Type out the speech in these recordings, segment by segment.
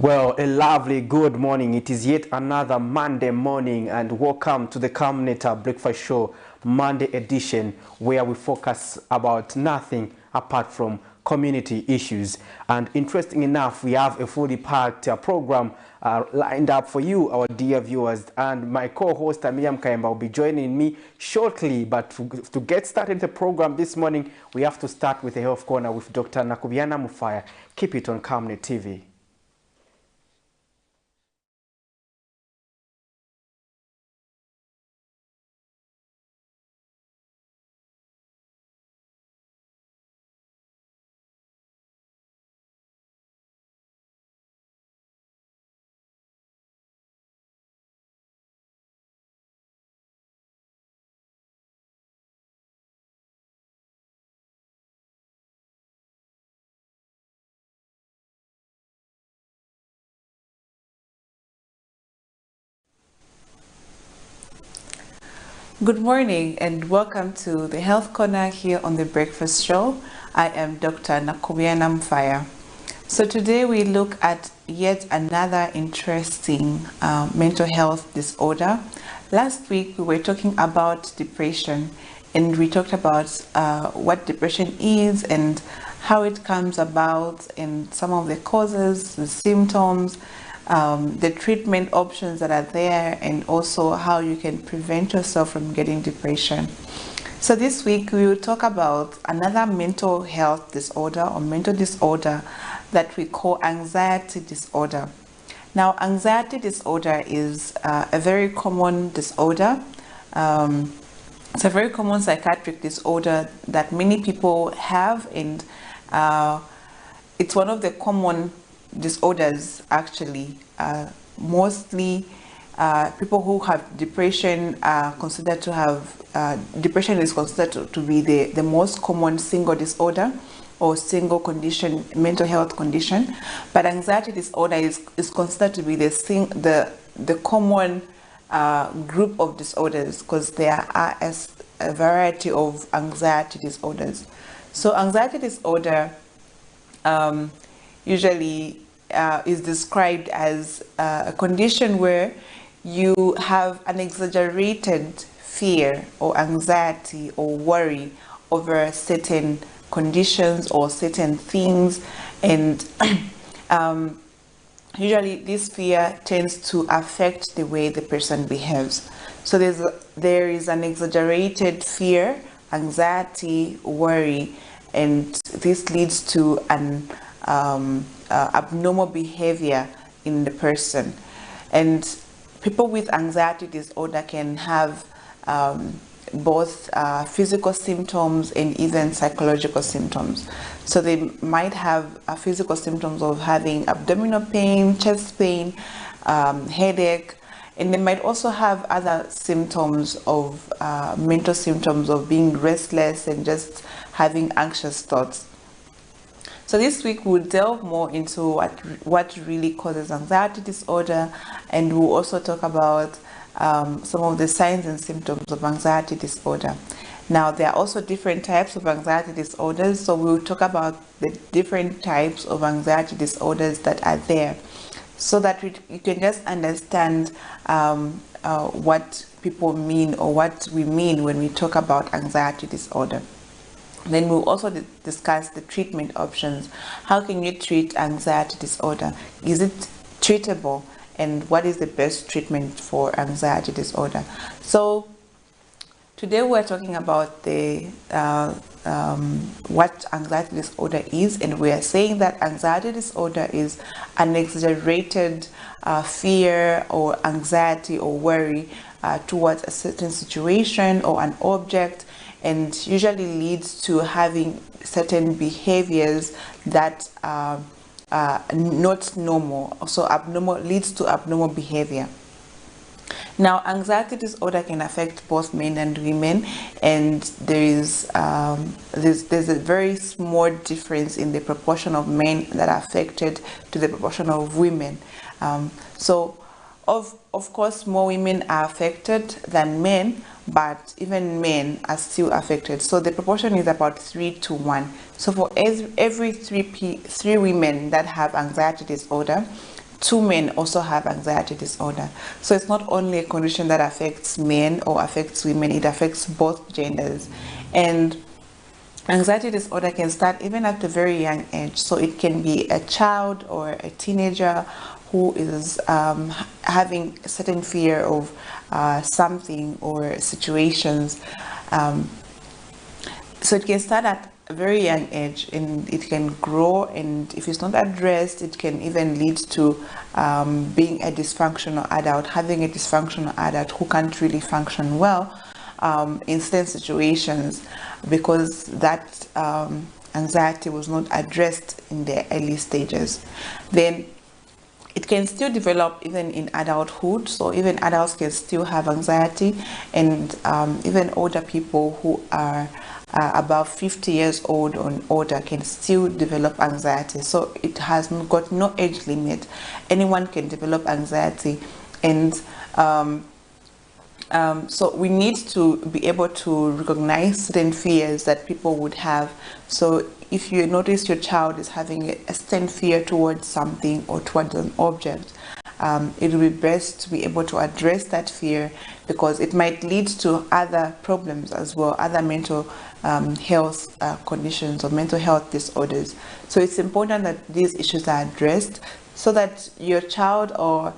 Well, a lovely good morning. It is yet another Monday morning, and welcome to the Camnet Breakfast Show Monday edition, where we focus about nothing apart from community issues. And interesting enough, we have a fully packed program lined up for you, our dear viewers. And my co-host Miriam Kaimba will be joining me shortly. But to get started the program this morning, we have to start with the Health Corner with Dr. Nakubiana Mufaya. Keep it on Camnet TV. Good morning and welcome to the Health Corner here on the Breakfast Show. I am Dr. Nakubiana Mufaya. So today we look at yet another interesting mental health disorder. Last week we were talking about depression, and we talked about what depression is and how it comes about and some of the causes, the symptoms, the treatment options that are there, and also how you can prevent yourself from getting depression. So this week we will talk about another mental health disorder or mental disorder that we call anxiety disorder. Now, anxiety disorder is a very common disorder. It's a very common psychiatric disorder that many people have, and it's one of the common disorders actually. Mostly people who have depression are considered to have depression is considered to be the most common single disorder or single condition, mental health condition, but anxiety disorder is considered to be the common group of disorders, because there are a variety of anxiety disorders. So anxiety disorder usually is described as a condition where you have an exaggerated fear or anxiety or worry over certain conditions or certain things, and usually this fear tends to affect the way the person behaves. So there is an exaggerated fear, anxiety, worry, and this leads to an abnormal behavior in the person. And people with anxiety disorder can have both physical symptoms and even psychological symptoms. So they might have physical symptoms of having abdominal pain, chest pain, headache, and they might also have other symptoms of mental symptoms of being restless and just having anxious thoughts. So this week we'll delve more into what really causes anxiety disorder, and we'll also talk about some of the signs and symptoms of anxiety disorder. Now, there are also different types of anxiety disorders, so we'll talk about the different types of anxiety disorders that are there, so that you can just understand what people mean or what we mean when we talk about anxiety disorder. Then we'll also discuss the treatment options. How can you treat anxiety disorder? Is it treatable? And what is the best treatment for anxiety disorder? So today we're talking about the what anxiety disorder is, and we are saying that anxiety disorder is an exaggerated fear or anxiety or worry towards a certain situation or an object, and usually leads to having certain behaviors that are not normal, so abnormal, leads to abnormal behavior. Now, anxiety disorder can affect both men and women, and there's a very small difference in the proportion of men that are affected to the proportion of women. So of course more women are affected than men, but even men are still affected. So the proportion is about 3 to 1. So for every three women that have anxiety disorder, two men also have anxiety disorder. So it's not only a condition that affects men or affects women, it affects both genders. And anxiety disorder can start even at a very young age. So it can be a child or a teenager who is having a certain fear of something or situations. So it can start at a very young age, and it can grow, and if it's not addressed, it can even lead to being a dysfunctional adult, having a dysfunctional adult who can't really function well in certain situations, because that anxiety was not addressed in the early stages. Then it can still develop even in adulthood, so even adults can still have anxiety, and even older people who are above 50 years old or older can still develop anxiety. So it has got no age limit. Anyone can develop anxiety, and so we need to be able to recognize certain fears that people would have. So if you notice your child is having a certain fear towards something or towards an object, it will be best to be able to address that fear, because it might lead to other problems as well, other mental health conditions or mental health disorders. So it's important that these issues are addressed so that your child or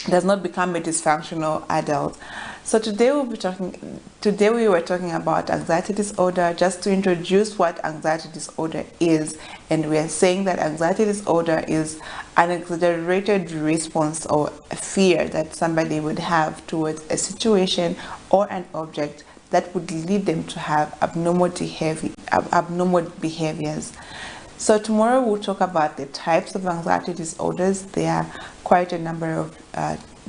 does not become a dysfunctional adult. So today we were talking about anxiety disorder, just to introduce what anxiety disorder is. And we are saying that anxiety disorder is an exaggerated response or a fear that somebody would have towards a situation or an object that would lead them to have abnormal behaviors. So tomorrow we'll talk about the types of anxiety disorders. There are quite a number of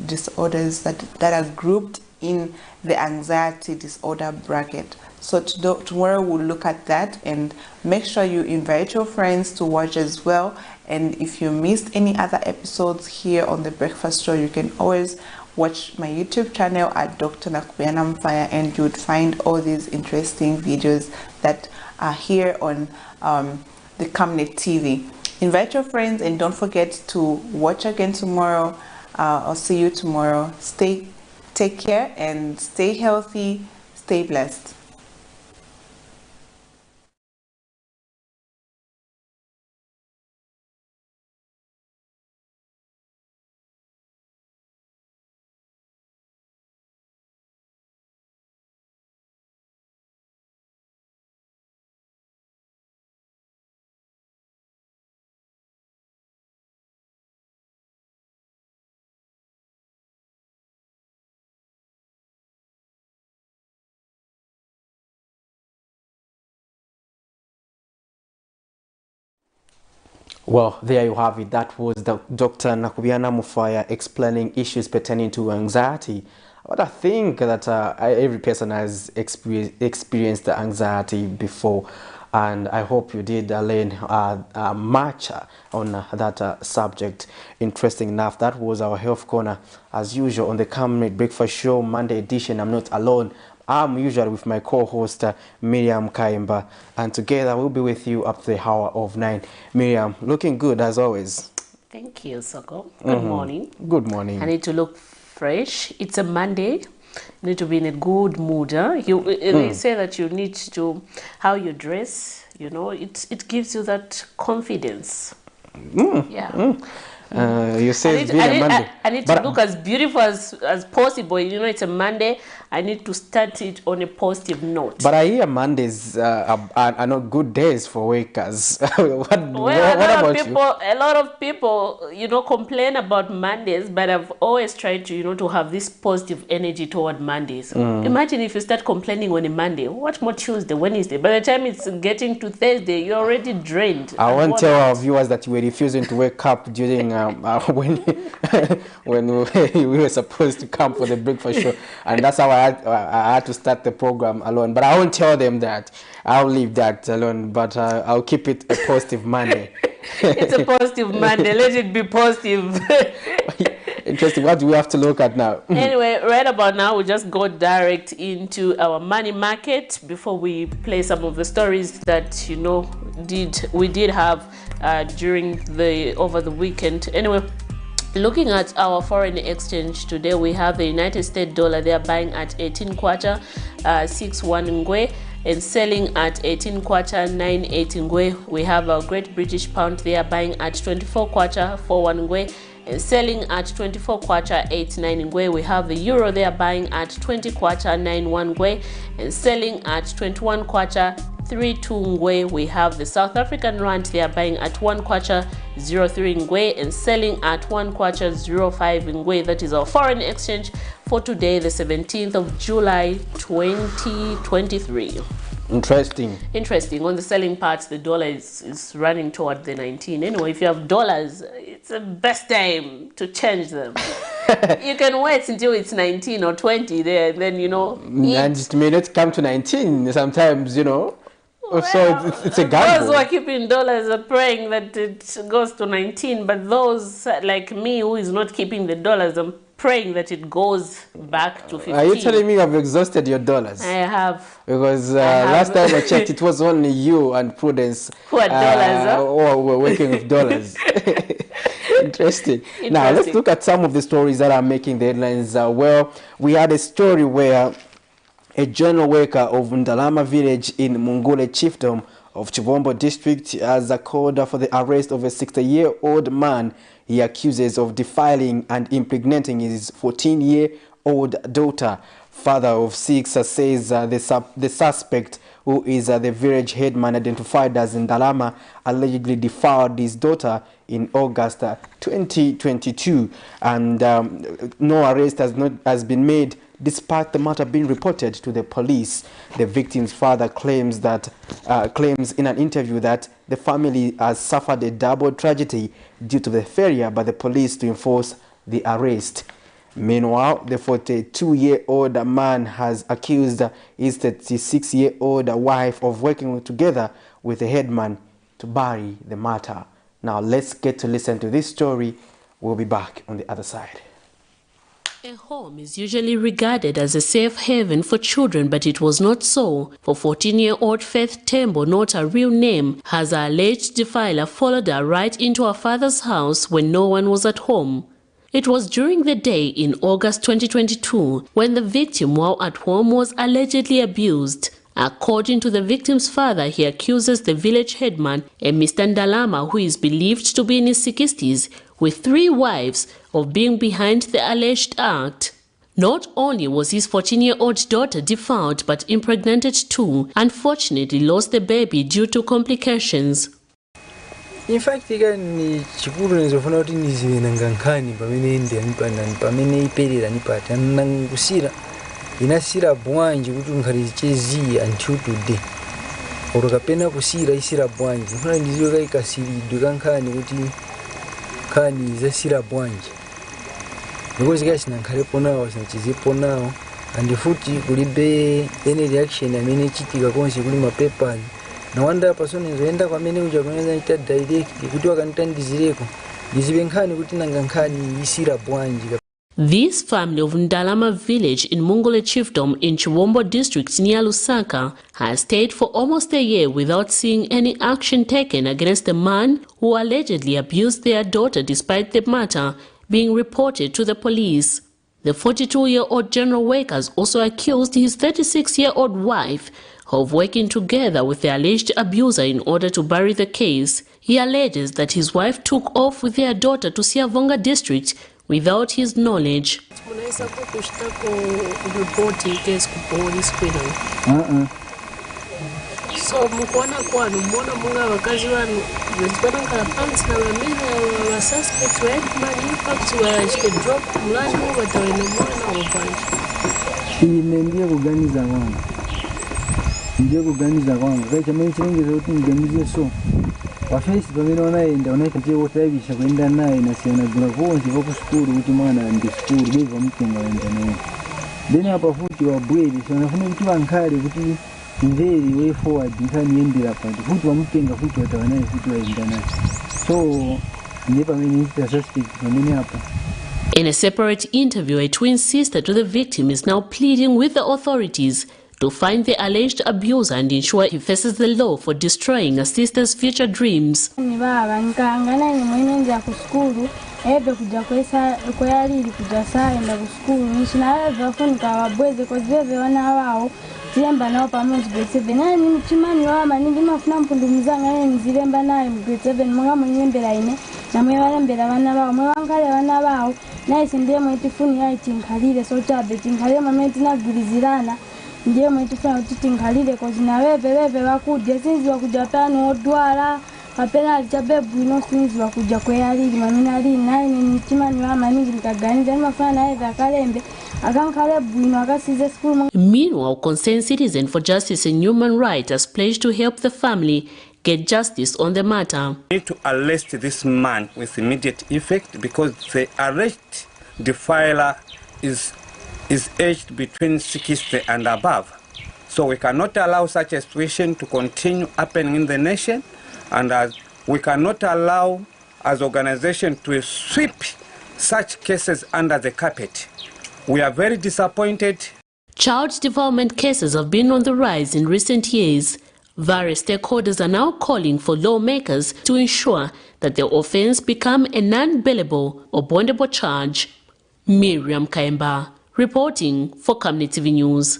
disorders that are grouped in the anxiety disorder bracket. So tomorrow we'll look at that, and make sure you invite your friends to watch as well. And if you missed any other episodes here on The Breakfast Show, you can always watch my YouTube channel at Dr. Nakubena Mfaya, and you'd find all these interesting videos that are here on the Camnet TV. Invite your friends, and don't forget to watch again tomorrow. I'll see you tomorrow. Take care and stay healthy, stay blessed. Well, there you have it. That was Dr. Nakubiana Mufaya explaining issues pertaining to anxiety. But I think that every person has experienced anxiety before, and I hope you did learn much on that subject. Interesting enough, that was our health corner as usual on the Camnet Breakfast Show Monday edition. I'm not alone. I'm usually with my co-host Miriam Kaimba, and together we'll be with you up to the hour of 9. Miriam, looking good as always. Thank you, Soko. Good morning. Good morning. I need to look fresh. It's a Monday. You need to be in a good mood. Huh? They say that you need to, how you dress, you know, it gives you that confidence. Yeah. You say it's been a Monday. I need to look as beautiful as possible. You know, it's a Monday. I need to start it on a positive note. But I hear Mondays are not good days for workers. what about you? A lot of people, you know, complain about Mondays, but I've always tried to, you know, to have this positive energy toward Mondays. Imagine if you start complaining on a Monday. What more Tuesday, Wednesday? By the time it's getting to Thursday, you're already drained. I won't tell our viewers that you were refusing to wake up during when we were supposed to come for the breakfast show, and that's how I had to start the program alone. But I won't tell them that. I'll leave that alone. But I'll keep it a positive Monday. It's a positive Monday. Let it be positive. Interesting. What do we have to look at now? Anyway, right about now, we just go direct into our money market before we play some of the stories that, you know, we did have during over the weekend. Anyway, looking at our foreign exchange today, we have the United States dollar. They are buying at 18 kwacha 61 ngwe and selling at 18 kwacha 98 ngwe. We have our Great British Pound. They are buying at 24 kwacha 41 ngwe and selling at 24 kwacha 89 ngwe. We have the euro. They are buying at 20 kwacha 91 ngwe and selling at 21 kwacha 32 ngwe. We have the South African rand. They are buying at 1 kwacha 03 ngwe and selling at 1 kwacha 05 ngwe. That is our foreign exchange for today, the 17th of July 2023. Interesting. On the selling parts, the dollar is running toward the 19. Anyway, if you have dollars, it's the best time to change them. You can wait until it's 19 or 20 there, and then, and it may not come to 19 sometimes, so it's a gamble. Those who are keeping dollars are praying that it goes to 19, but those like me who is not keeping the dollars, I'm praying that it goes back to 15. Are you telling me you have exhausted your dollars? I have. Because last time I checked, it was only you and Prudence who had dollars, or were working with dollars. Interesting. Now, let's look at some of the stories that are making the headlines. Well, we had a story where a general worker of Ndalama village in Mungule chiefdom of Chivombo district has called for the arrest of a 60-year-old man he accuses of defiling and impregnating his 14-year-old daughter. Father of 6 says the suspect, who is the village headman identified as Ndalama, allegedly defiled his daughter in August 2022, and no arrest has been made despite the matter being reported to the police. The victim's father claims in an interview that the family has suffered a double tragedy due to the failure by the police to enforce the arrest. Meanwhile, the 42-year-old man has accused his 36-year-old wife of working together with the headman to bury the matter. Now let's get to listen to this story. We'll be back on the other side. A home is usually regarded as a safe haven for children, but it was not so. For 14-year-old Faith Tembo, not her real name, has her alleged defiler followed her right into her father's house when no one was at home. It was during the day in August 2022 when the victim, while at home, was allegedly abused. According to the victim's father, he accuses the village headman, a Mr. Ndalama, who is believed to be in his 60s, with 3 wives, of being behind the alleged act. Not only was his 14-year-old daughter defiled but impregnated too, unfortunately lost the baby due to complications. In fact, ni chikuru nizofuna kuti nizive nangankani pamene ende anipanani pamene iperera nipati anangusira inasira bwanji kuti unkhali chezi until today oro kapena kusira isira bwanji nifuna ndiziwe kaikasiridwe kankhani kuti khani zasira bwanji because guys nankhalepo nawo sinachizipo nawo and futi kulibe any reaction amene chitika konse kuli mapepani nawanda pasoni nzoenda kwamene uja kunaweza ita direct kuti wakanitandizireko ndizibe nkhani kuti nanga nkhani isira bwanji. This family of Ndalama village in Mungule chiefdom in Chivombo district near Lusaka has stayed for almost a year without seeing any action taken against the man who allegedly abused their daughter, despite the matter being reported to the police. The 42-year-old general workers also accused his 36-year-old wife of working together with the alleged abuser in order to bury the case. He alleges that his wife took off with their daughter to Siavonga district without his knowledge. So mukona kwanu mbona munga wakazi wanu zipata nkalapansi na mamena wa suspect wa headman impact wa shike drop mulani watawene mwana wapanje. Ndiye kuganiza wangu. Ndiye kuganiza wangu. Kwa chama chingi zote nganize so. Wafesi pamene wanaenda unaitiye wotabisha kwenda naye na siona gura vonse vo ku school kuti mwana ndi school beva mtenga wenda naye. Then apa futi wa bwedi so nafuna kuti wankhale kuti very way forward nkhani yendera pati futi wamutenga futi watawanaye futi waenda naye. So ndiye pamene ita suspect pamene apa. In a separate interview, a twin sister to the victim is now pleading with the authorities to find the alleged abuser and ensure he faces the law for destroying a sister's future dreams. ebe kuja kweyalili kuja saenda kuskulu nishinaweva funika wabweze koziveve wana wao zilemba nao pamoja grade 7 nani mchimani wama ndimafuna mpundumuzanga nene nizilemba naye mu grade 7 mwanga mwenyembera ine na mwewalembera wana wao mwewangale wana wao naye sindiye mwetifuni ya itinkalile so chabe tinkalile mameti nagulizirana ndiye mwetifuna utitinkalile kozinaweve wakudya sinzi wakuja pano odwala apena alichabebu inosinzi wakuja kweyalili mamina ali naye nichimani wama ningi nikaganiza mafana naye vakalembe akankalebu ino akasize skulu. Meanwhile, Concerned Citizen for Justice and Human Rights has pledged to help the family get justice on the matter. We need to arrest this man with immediate effect because the arrest defiler is aged between 60 and above. So we cannot allow such a situation to continue happening in the nation, and we cannot allow as organization to sweep such cases under the carpet. We are very disappointed. Child development cases have been on the rise in recent years. Various stakeholders are now calling for lawmakers to ensure that the offense become a non-bailable or bondable charge. Miriam Kaimba, reporting for Camnet TV News.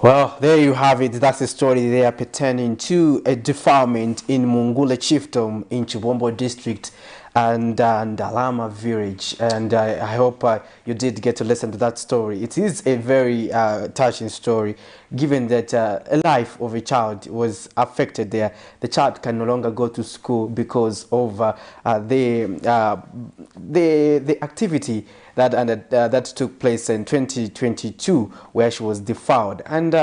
Well, there you have it. That's the story there pertaining to a defilement in Mungule Chiefdom in Chibombo District and Alama Village. And I hope you did get to listen to that story. It is a very touching story, given that a life of a child was affected there. The child can no longer go to school because of the activity that took place in 2022, where she was defiled. And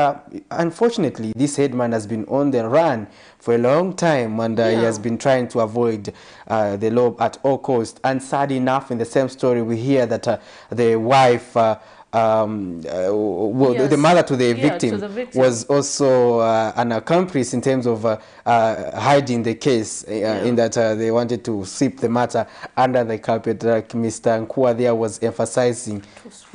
unfortunately, this headman has been on the run for a long time, and he has been trying to avoid the law at all costs. And sad enough, in the same story, we hear that the wife, the mother to the victim, was also an accomplice in terms of hiding the case, in that they wanted to sweep the matter under the carpet, like Mr. Nkua there was emphasizing,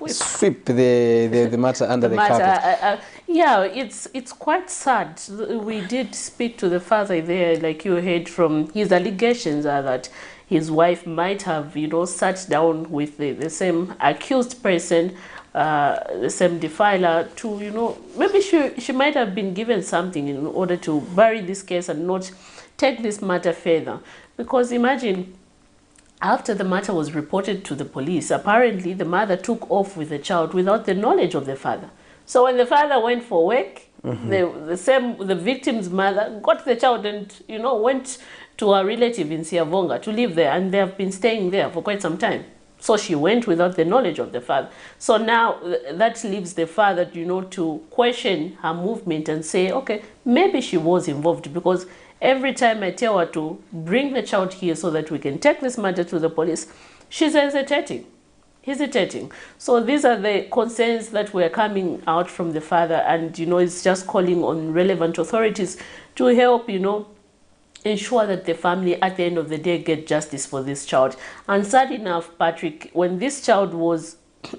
sweep the matter under the carpet. Yeah, it's quite sad. We did speak to the father there, like you heard from his allegations are that his wife might have, sat down with the same accused person, the same defiler, to, maybe she might have been given something in order to bury this case and not take this matter further. Because imagine, after the matter was reported to the police, apparently the mother took off with the child without the knowledge of the father. So when the father went for work, the victim's mother got the child and, went to a relative in Siavonga to live there, and they have been staying there for quite some time. So she went without the knowledge of the father. So now that leaves the father, to question her movement and say, okay, maybe she was involved, because every time I tell her to bring the child here so that we can take this matter to the police, she's hesitating. So these are the concerns that were coming out from the father, and it's just calling on relevant authorities to help, ensure that the family at the end of the day get justice for this child. And sad enough, Patrick, when this child was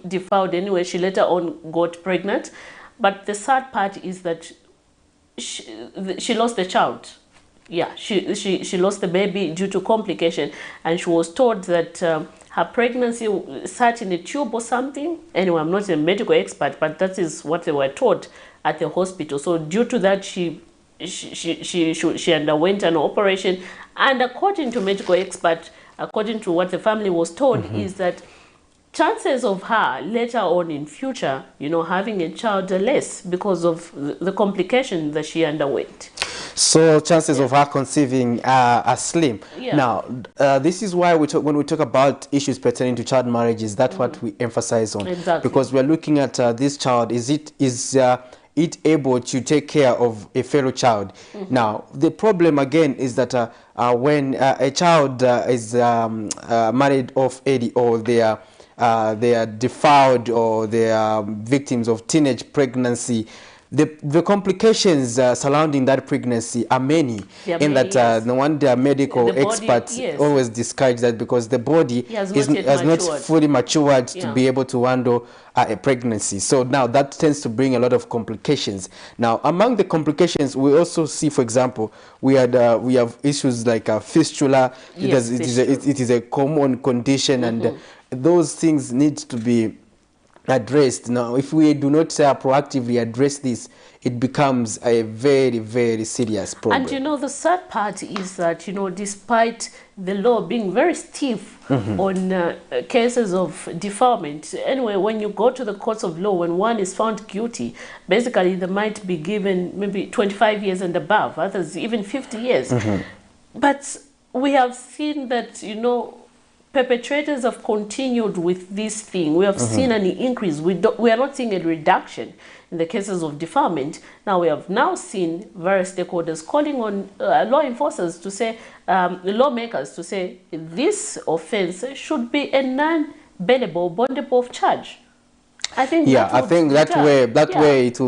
defiled anyway, she later on got pregnant. But the sad part is that she lost the child. Yeah, she lost the baby due to complication, and she was told that her pregnancy sat in a tube or something. Anyway, I'm not a medical expert, but that is what they were taught at the hospital. So due to that, she underwent an operation, and according to medical expert, according to what the family was told, is that chances of her later on in future, having a child are less because of the complication that she underwent. So chances of her conceiving are slim. Now, this is why when we talk about issues pertaining to child marriages, that's what we emphasize on. Exactly. Because we're looking at this child, is it able to take care of a fellow child? Now, the problem again is that when a child is married off age, or they are defiled, or they are victims of teenage pregnancy, the complications surrounding that pregnancy are many. In that no wonder medical experts always discourage that, because the body has not fully matured to be able to handle a pregnancy. So now that tends to bring a lot of complications. Now, among the complications, we also see, for example, we have issues like fistula. It is a common condition, and those things need to be addressed. Now, if we do not proactively address this, it becomes a very, very serious problem. And you know, the sad part is that, you know, despite the law being very stiff on cases of defilement, anyway, when you go to the courts of law, when one is found guilty, basically they might be given maybe 25 years and above, others even 50 years. But we have seen that, you know, perpetrators have continued with this thing. We have seen an increase. We are not seeing a reduction in the cases of defilement. Now we have seen various stakeholders calling on law enforcers to say, lawmakers to say, this offense should be a non-bailable, bondable charge. I think that way it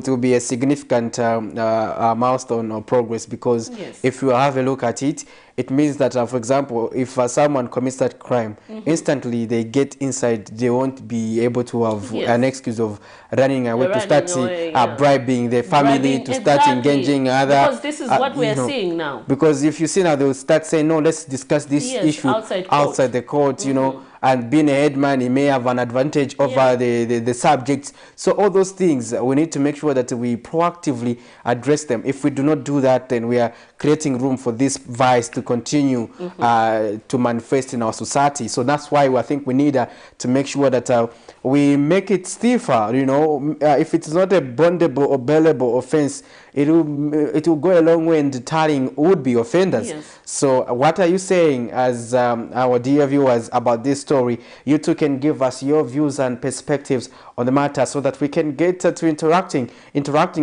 will be a significant milestone or progress, because if you have a look at it, it means that for example, if someone commits that crime, instantly they get inside, they won't be able to have an excuse of running away to start bribing their family, to start engaging other, because this is what we are seeing now. Because if you see now, they'll start saying, no, let's discuss this issue outside the court, you know, and being a headman, he may have an advantage over the subjects. So all those things, we need to make sure that we proactively address them. If we do not do that, then we are creating room for this vice to continue to manifest in our society. So that's why I think we need to make sure that we make it stiffer. You know, if it's not a bondable or bailable offense, it will go a long way in deterring would-be offenders. So what are you saying as our dear viewers about this story? You too can give us your views and perspectives on the matter, so that we can get to interacting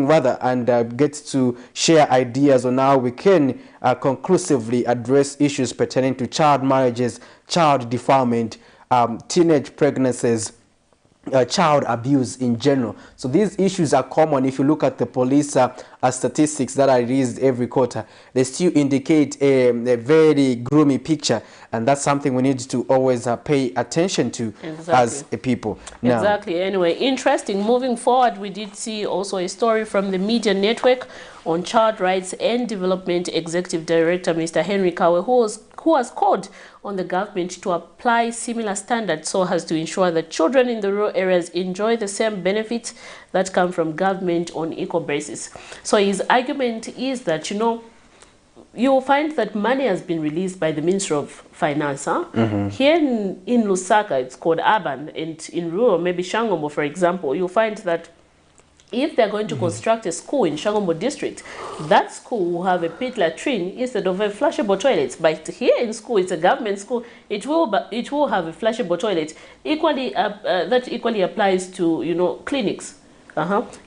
rather, and get to share ideas on how we can conclusively address issues pertaining to child marriages, child defilement, teenage pregnancies, child abuse in general. So these issues are common. If you look at the police statistics that are released every quarter, they still indicate a very gloomy picture, and that's something we need to always pay attention to as a people. Exactly. Anyway, interesting. Moving forward, we did see also a story from the Media Network on Child Rights and Development Executive Director Mr. Henry Kawe, who has called on the government to apply similar standards so as to ensure that children in the rural areas enjoy the same benefits that come from government on equal basis. So his argument is that, you know, you will find that money has been released by the Ministry of Finance. Here in Lusaka, it's called urban, and in rural, maybe Shangombo, for example, you'll find that if they're going to construct a school in Shangombo district, that school will have a pit latrine instead of a flushable toilet. But here in school, it's a government school, it will have a flushable toilet. Equally, that equally applies to, you know, clinics.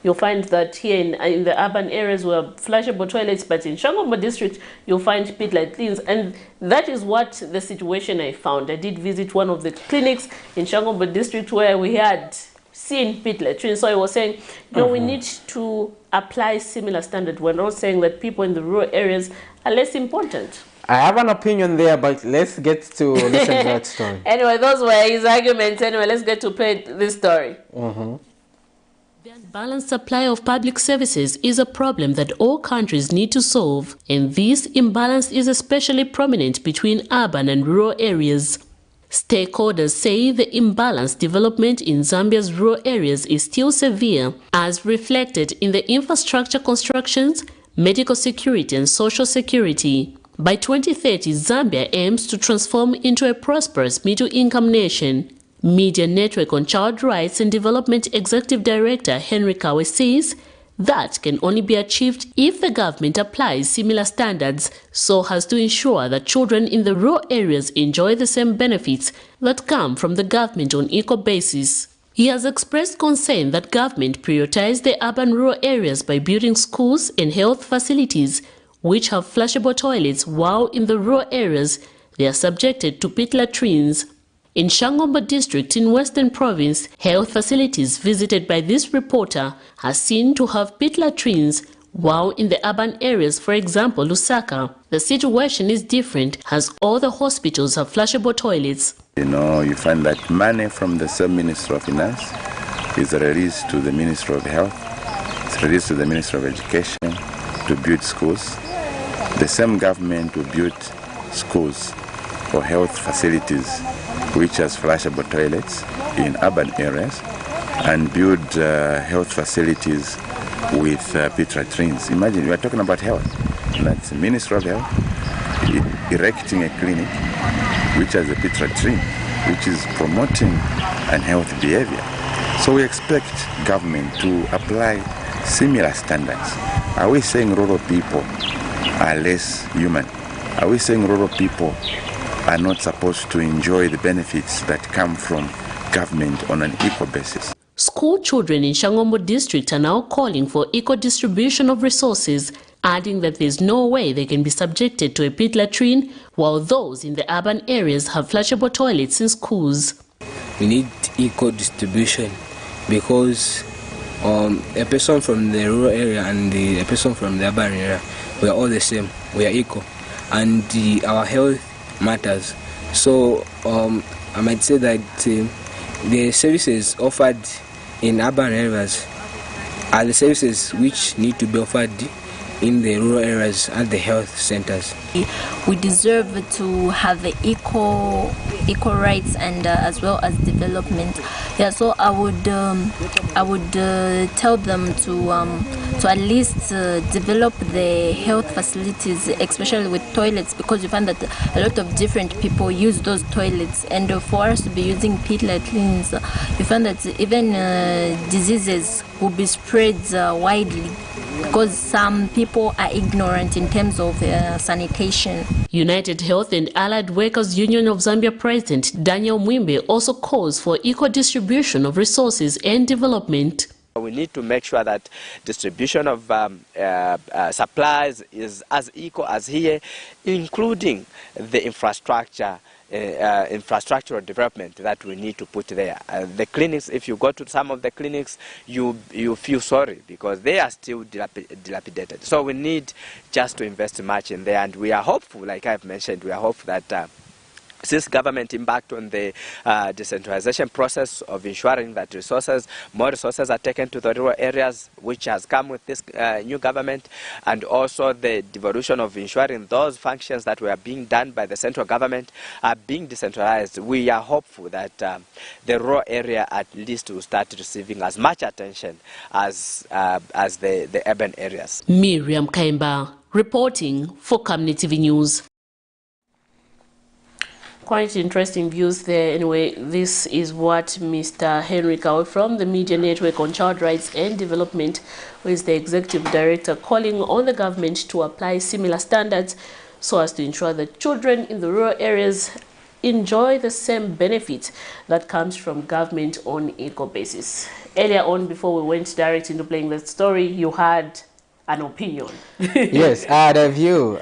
You'll find that here in the urban areas we have flushable toilets, but in Shangombo district you'll find pit latrines, and that is what the situation I found. I did visit one of the clinics in Shangombo district where we had seen pit latrines. So I was saying, you know, we need to apply similar standard. We're not saying that people in the rural areas are less important. I have an opinion there, but let's get to listen to that story. Anyway, those were his arguments. Anyway, let's get to play this story. The unbalanced supply of public services is a problem that all countries need to solve, and this imbalance is especially prominent between urban and rural areas. Stakeholders say the imbalanced development in Zambia's rural areas is still severe, as reflected in the infrastructure constructions, medical security and social security. By 2030, Zambia aims to transform into a prosperous middle-income nation. Media Network on Child Rights and Development Executive Director Henry Kawe says that can only be achieved if the government applies similar standards so as to ensure that children in the rural areas enjoy the same benefits that come from the government on equal basis. He has expressed concern that government prioritize the urban-rural areas by building schools and health facilities which have flushable toilets, while in the rural areas they are subjected to pit latrines. In Shangombo district in Western Province, health facilities visited by this reporter are seen to have pit latrines, while in the urban areas, for example Lusaka, the situation is different as all the hospitals have flushable toilets. You find that money from the same Ministry of Finance is released to the Ministry of Health, it's released to the Ministry of Education to build schools. The same government will build schools or health facilities which has flushable toilets in urban areas and build health facilities with pit latrines. Imagine, we are talking about health. That's the Ministry of Health erecting a clinic which has a pit latrine, which is promoting unhealthy behavior. So we expect government to apply similar standards. Are we saying rural people are less human? Are we saying rural people are not supposed to enjoy the benefits that come from government on an equal basis? School children in Shangombo district are now calling for equal distribution of resources, adding that there's no way they can be subjected to a pit latrine, while those in the urban areas have flushable toilets in schools. We need equal distribution because a person from the rural area and a person from the urban area, we are all the same, we are equal, and our health matters. So I might say that the services offered in urban areas are the services which need to be offered in the rural areas at the health centers. We deserve to have the equal rights and as well as development. Yeah, so I would tell them to at least develop the health facilities, especially with toilets, because you find that a lot of different people use those toilets, and for us to be using pit latrines, you find that even diseases will be spread widely, because some people are ignorant in terms of sanitation. United Health and Allied Workers Union of Zambia President Daniel Mwimbe also calls for equal distribution of resources and development. We need to make sure that distribution of supplies is as equal as here, including the infrastructural development that we need to put there. The clinics, if you go to some of the clinics, you feel sorry because they are still dilapidated. So we need just to invest much in there, and we are hopeful, like I've mentioned, we are hopeful that since government embarked on the decentralization process of ensuring that more resources are taken to the rural areas, which has come with this new government, and also the devolution of ensuring those functions that were being done by the central government are being decentralized, we are hopeful that the rural area at least will start receiving as much attention as the urban areas. Miriam Kaimba reporting for Camnet TV News. Quite interesting views there. Anyway, this is what Mr. Henry Kawe from the Media Network on Child Rights and Development, who is the Executive Director, calling on the government to apply similar standards so as to ensure that children in the rural areas enjoy the same benefit that comes from government on equal basis. Earlier on, before we went direct into playing that story, you had an opinion. Yes, I had a view.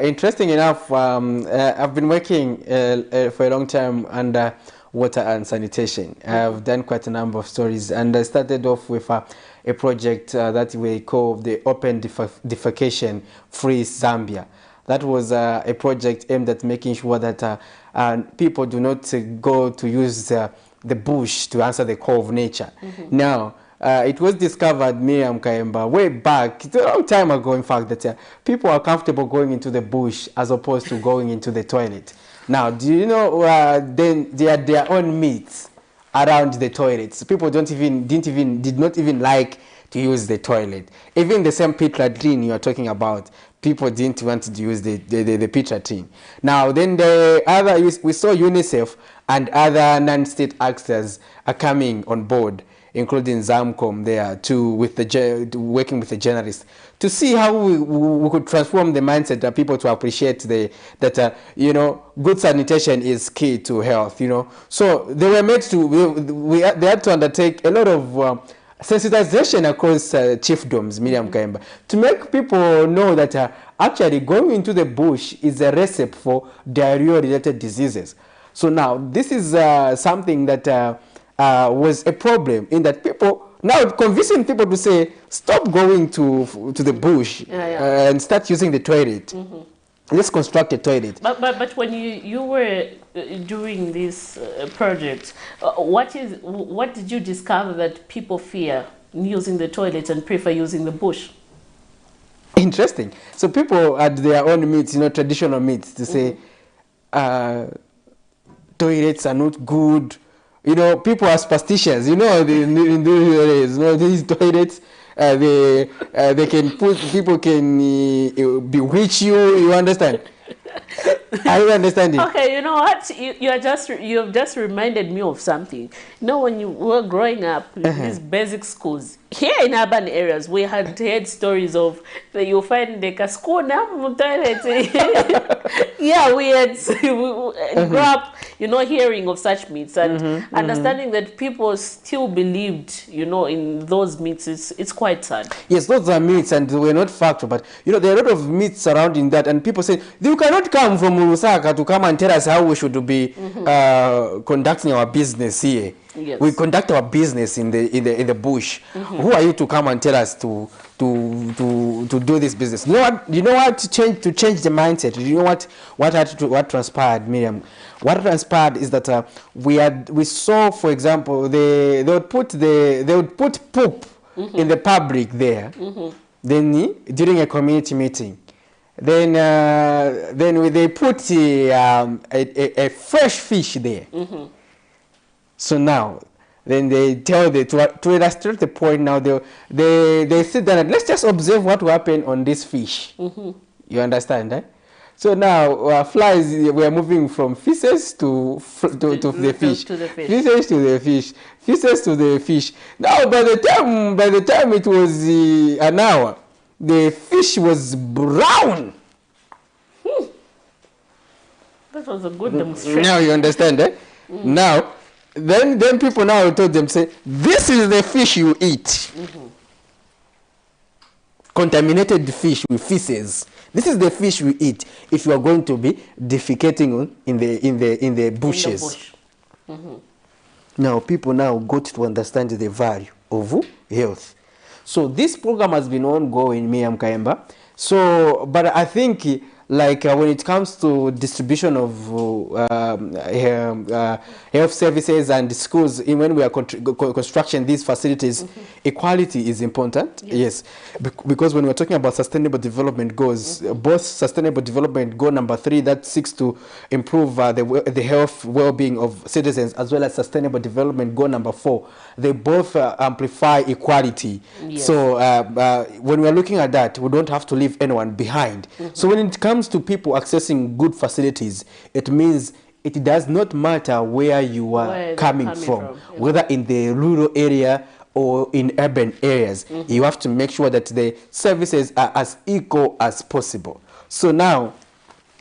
Interesting enough, I've been working for a long time under water and sanitation. I've done quite a number of stories, and I started off with a project that we call the Open Defecation Free Zambia. That was a project aimed at making sure that people do not go to use the bush to answer the call of nature. Now, it was discovered, Miriam Kaimba, way back, a long time ago, in fact, that people are comfortable going into the bush as opposed to going into the toilet. Now, do you know then there are their own myths around the toilets? People did not even like to use the toilet. Even the same pit latrine you are talking about, people didn't want to use the pit latrine. Now, then we saw UNICEF and other non-state actors are coming on board, including Zamcom there, working with the journalists, to see how we could transform the mindset of people to appreciate that good sanitation is key to health. So they were made to they had to undertake a lot of sensitization across chiefdoms, Miriam Kaimba, to make people know that actually going into the bush is a recipe for diarrhea-related diseases. So now this is something that was a problem in that people now convincing people to say stop going to the bush and start using the toilet. Let's construct a toilet. But when you were doing this project, what did you discover that people fear using the toilet and prefer using the bush? Interesting. So people had their own myths, traditional myths to say toilets are not good. People are superstitious. In these areas, these toilets, they can people can bewitch you. You understand? Are you understanding? Okay, you know what? You've just reminded me of something. When you were growing up in these basic schools, here in urban areas, we had heard stories of you find the school toilet. Yeah, we had grew up, hearing of such myths and understanding that people still believed, in those myths. It's quite sad. Yes, those are myths and they were not factual. But there are a lot of myths surrounding that, and people say you cannot come from Lusaka to come and tell us how we should be conducting our business here. Yes. We conduct our business in the bush. Who are you to come and tell us to do this business? You know what? To change the mindset. You know what transpired, Miriam? What transpired is that we saw, for example, they would put poop in the public there. Then during a community meeting. Then they put a fresh fish there. So now, then they tell to illustrate the point. Now they sit down and let's just observe what will happen on this fish. You understand, eh? So now flies, we are moving from feces to the fish. Feces to the fish. Feces to the fish. Now by the time it was an hour, the fish was brown. That was a good demonstration. Now you understand, eh? Now, then people now told them, say, this is the fish you eat. Contaminated fish with feces. This is the fish we eat if you are going to be defecating in the bushes. Now people now got to understand the value of health. So this program has been ongoing, Miriam Kayemba. So, but I think when it comes to distribution of health services and schools, when we are constructing these facilities, equality is important. Yes, because when we're talking about sustainable development goals, both sustainable development goal number 3 that seeks to improve the health well-being of citizens, as well as sustainable development goal number 4, they both amplify equality. Yes. So when we're looking at that, we don't have to leave anyone behind. So when it comes to people accessing good facilities, it means it does not matter where you are coming from, whether in the rural area or in urban areas. You have to make sure that the services are as equal as possible. So now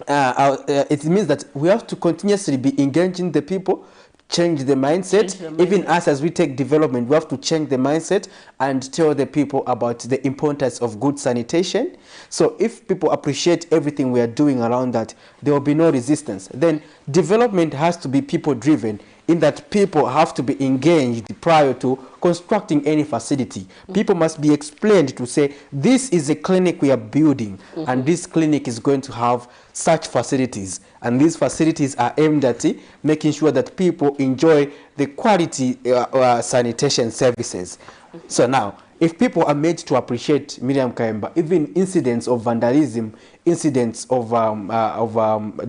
it means that we have to continuously be engaging the people, change the mindset. Even us, as we take development, we have to change the mindset and tell the people about the importance of good sanitation. So if people appreciate everything we are doing around that, there will be no resistance. Then development has to be people driven, in that people have to be engaged prior to constructing any facility. People must be explained to say, this is a clinic we are building, and this clinic is going to have such facilities, and these facilities are aimed at making sure that people enjoy the quality sanitation services. So now, if people are made to appreciate, Miriam Kayemba, even incidents of vandalism, incidents of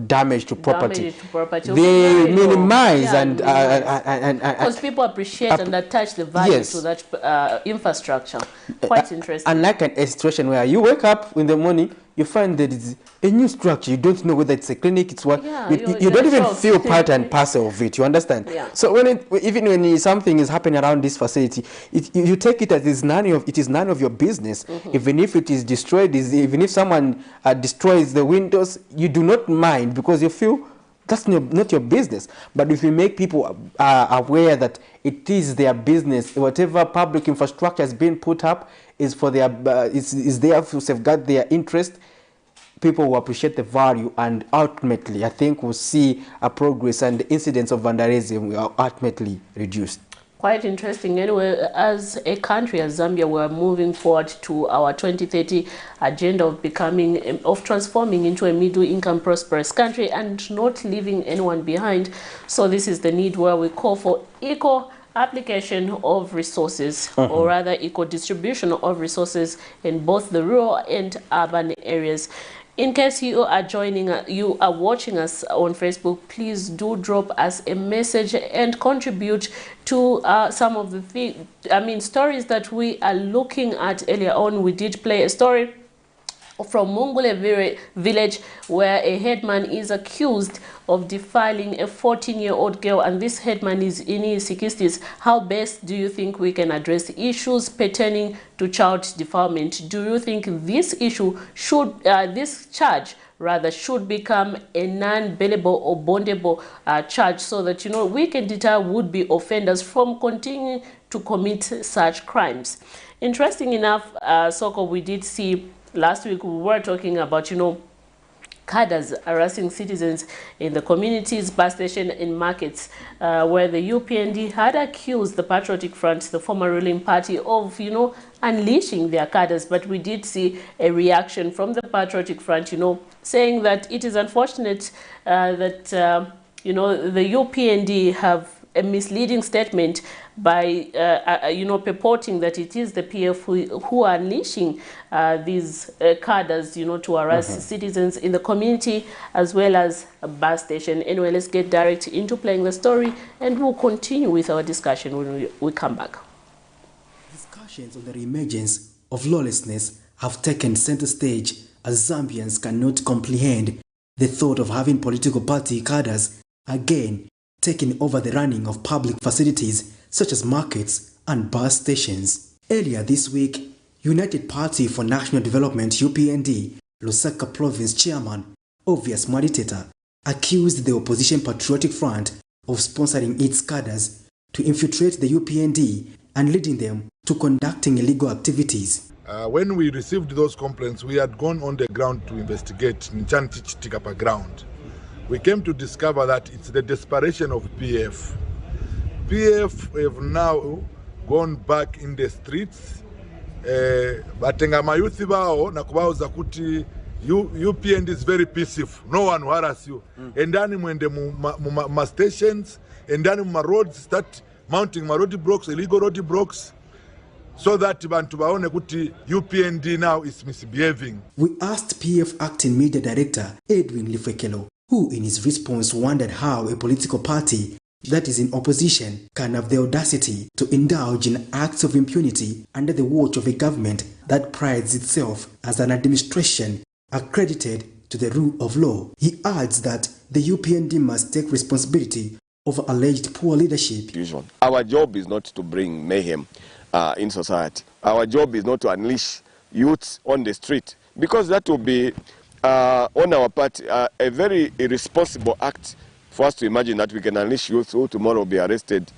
damage to property, they minimize and because people appreciate and attach the value to that infrastructure. Quite interesting. Unlike a situation where you wake up in the morning, you find that it's a new structure. You don't know whether it's a clinic, it's what. You don't even feel part and parcel of it. You understand? Yeah. So even when something is happening around this facility, you take it as it is none of your business. Even if it is destroyed, even if someone destroys the windows, you do not mind, because you feel that's not your business. But if you make people aware that it is their business, whatever public infrastructure has been put up is for their is there to safeguard their interest, people will appreciate the value, and ultimately, I think we'll see a progress and the incidents of vandalism will ultimately reduced. Quite interesting. Anyway, as a country, as Zambia, we're moving forward to our 2030 agenda of transforming into a middle-income, prosperous country and not leaving anyone behind. So this is the need where we call for equal application of resources, or rather equal distribution of resources in both the rural and urban areas. In case you are you are watching us on Facebook, please do drop us a message and contribute to some of the stories that we are looking at. Earlier on, we did play a story from Mungule village where a headman is accused of defiling a 14-year-old girl, and this headman is in his 60s. How best do you think we can address issues pertaining to child defilement? Do you think this issue should, this charge rather, should become a non-bailable or bondable charge, so that, you know, we can deter would-be offenders from continuing to commit such crimes? Interesting enough, Soko, we did see last week, we were talking about, you know, cadres harassing citizens in the communities, bus station, and markets, where the UPND had accused the Patriotic Front, the former ruling party, of, you know, unleashing their cadres. But we did see a reaction from the Patriotic Front, you know, saying that it is unfortunate that, you know, the UPND have a misleading statement by, you know, purporting that it is the PF who are unleashing these cadres, you know, to harass citizens in the community as well as a bus station. Anyway, let's get direct into playing the story, and we'll continue with our discussion when we come back. Discussions on the reemergence of lawlessness have taken center stage as Zambians cannot comprehend the thought of having political party cadres again taking over the running of public facilities such as markets and bus stations. Earlier this week, United Party for National Development UPND Lusaka Province Chairman Obvious Maditeta accused the opposition Patriotic Front of sponsoring its cadres to infiltrate the UPND and leading them to conducting illegal activities. When we received those complaints, we had gone on the ground to investigate in Chantichitikapa ground. We came to discover that it's the desperation of PF. PF have now gone back in the streets. Batenga mayuthi bao na kubauza kuti UPND is very peaceful. No one will harass you. Endani mwende ma stations, endani ma roads, start mounting ma road blocks, illegal road blocks, so that bantu baone kuti UPND now is misbehaving. We asked PF Acting Media Director Edwin Lifekelo, who in his response wondered how a political party that is in opposition can have the audacity to indulge in acts of impunity under the watch of a government that prides itself as an administration accredited to the rule of law. He adds that the UPND must take responsibility over alleged poor leadership. Our job is not to bring mayhem in society. Our job is not to unleash youths on the street, because that will be on our part a very irresponsible act for us to imagine that we can unleash youth who tomorrow will be arrested.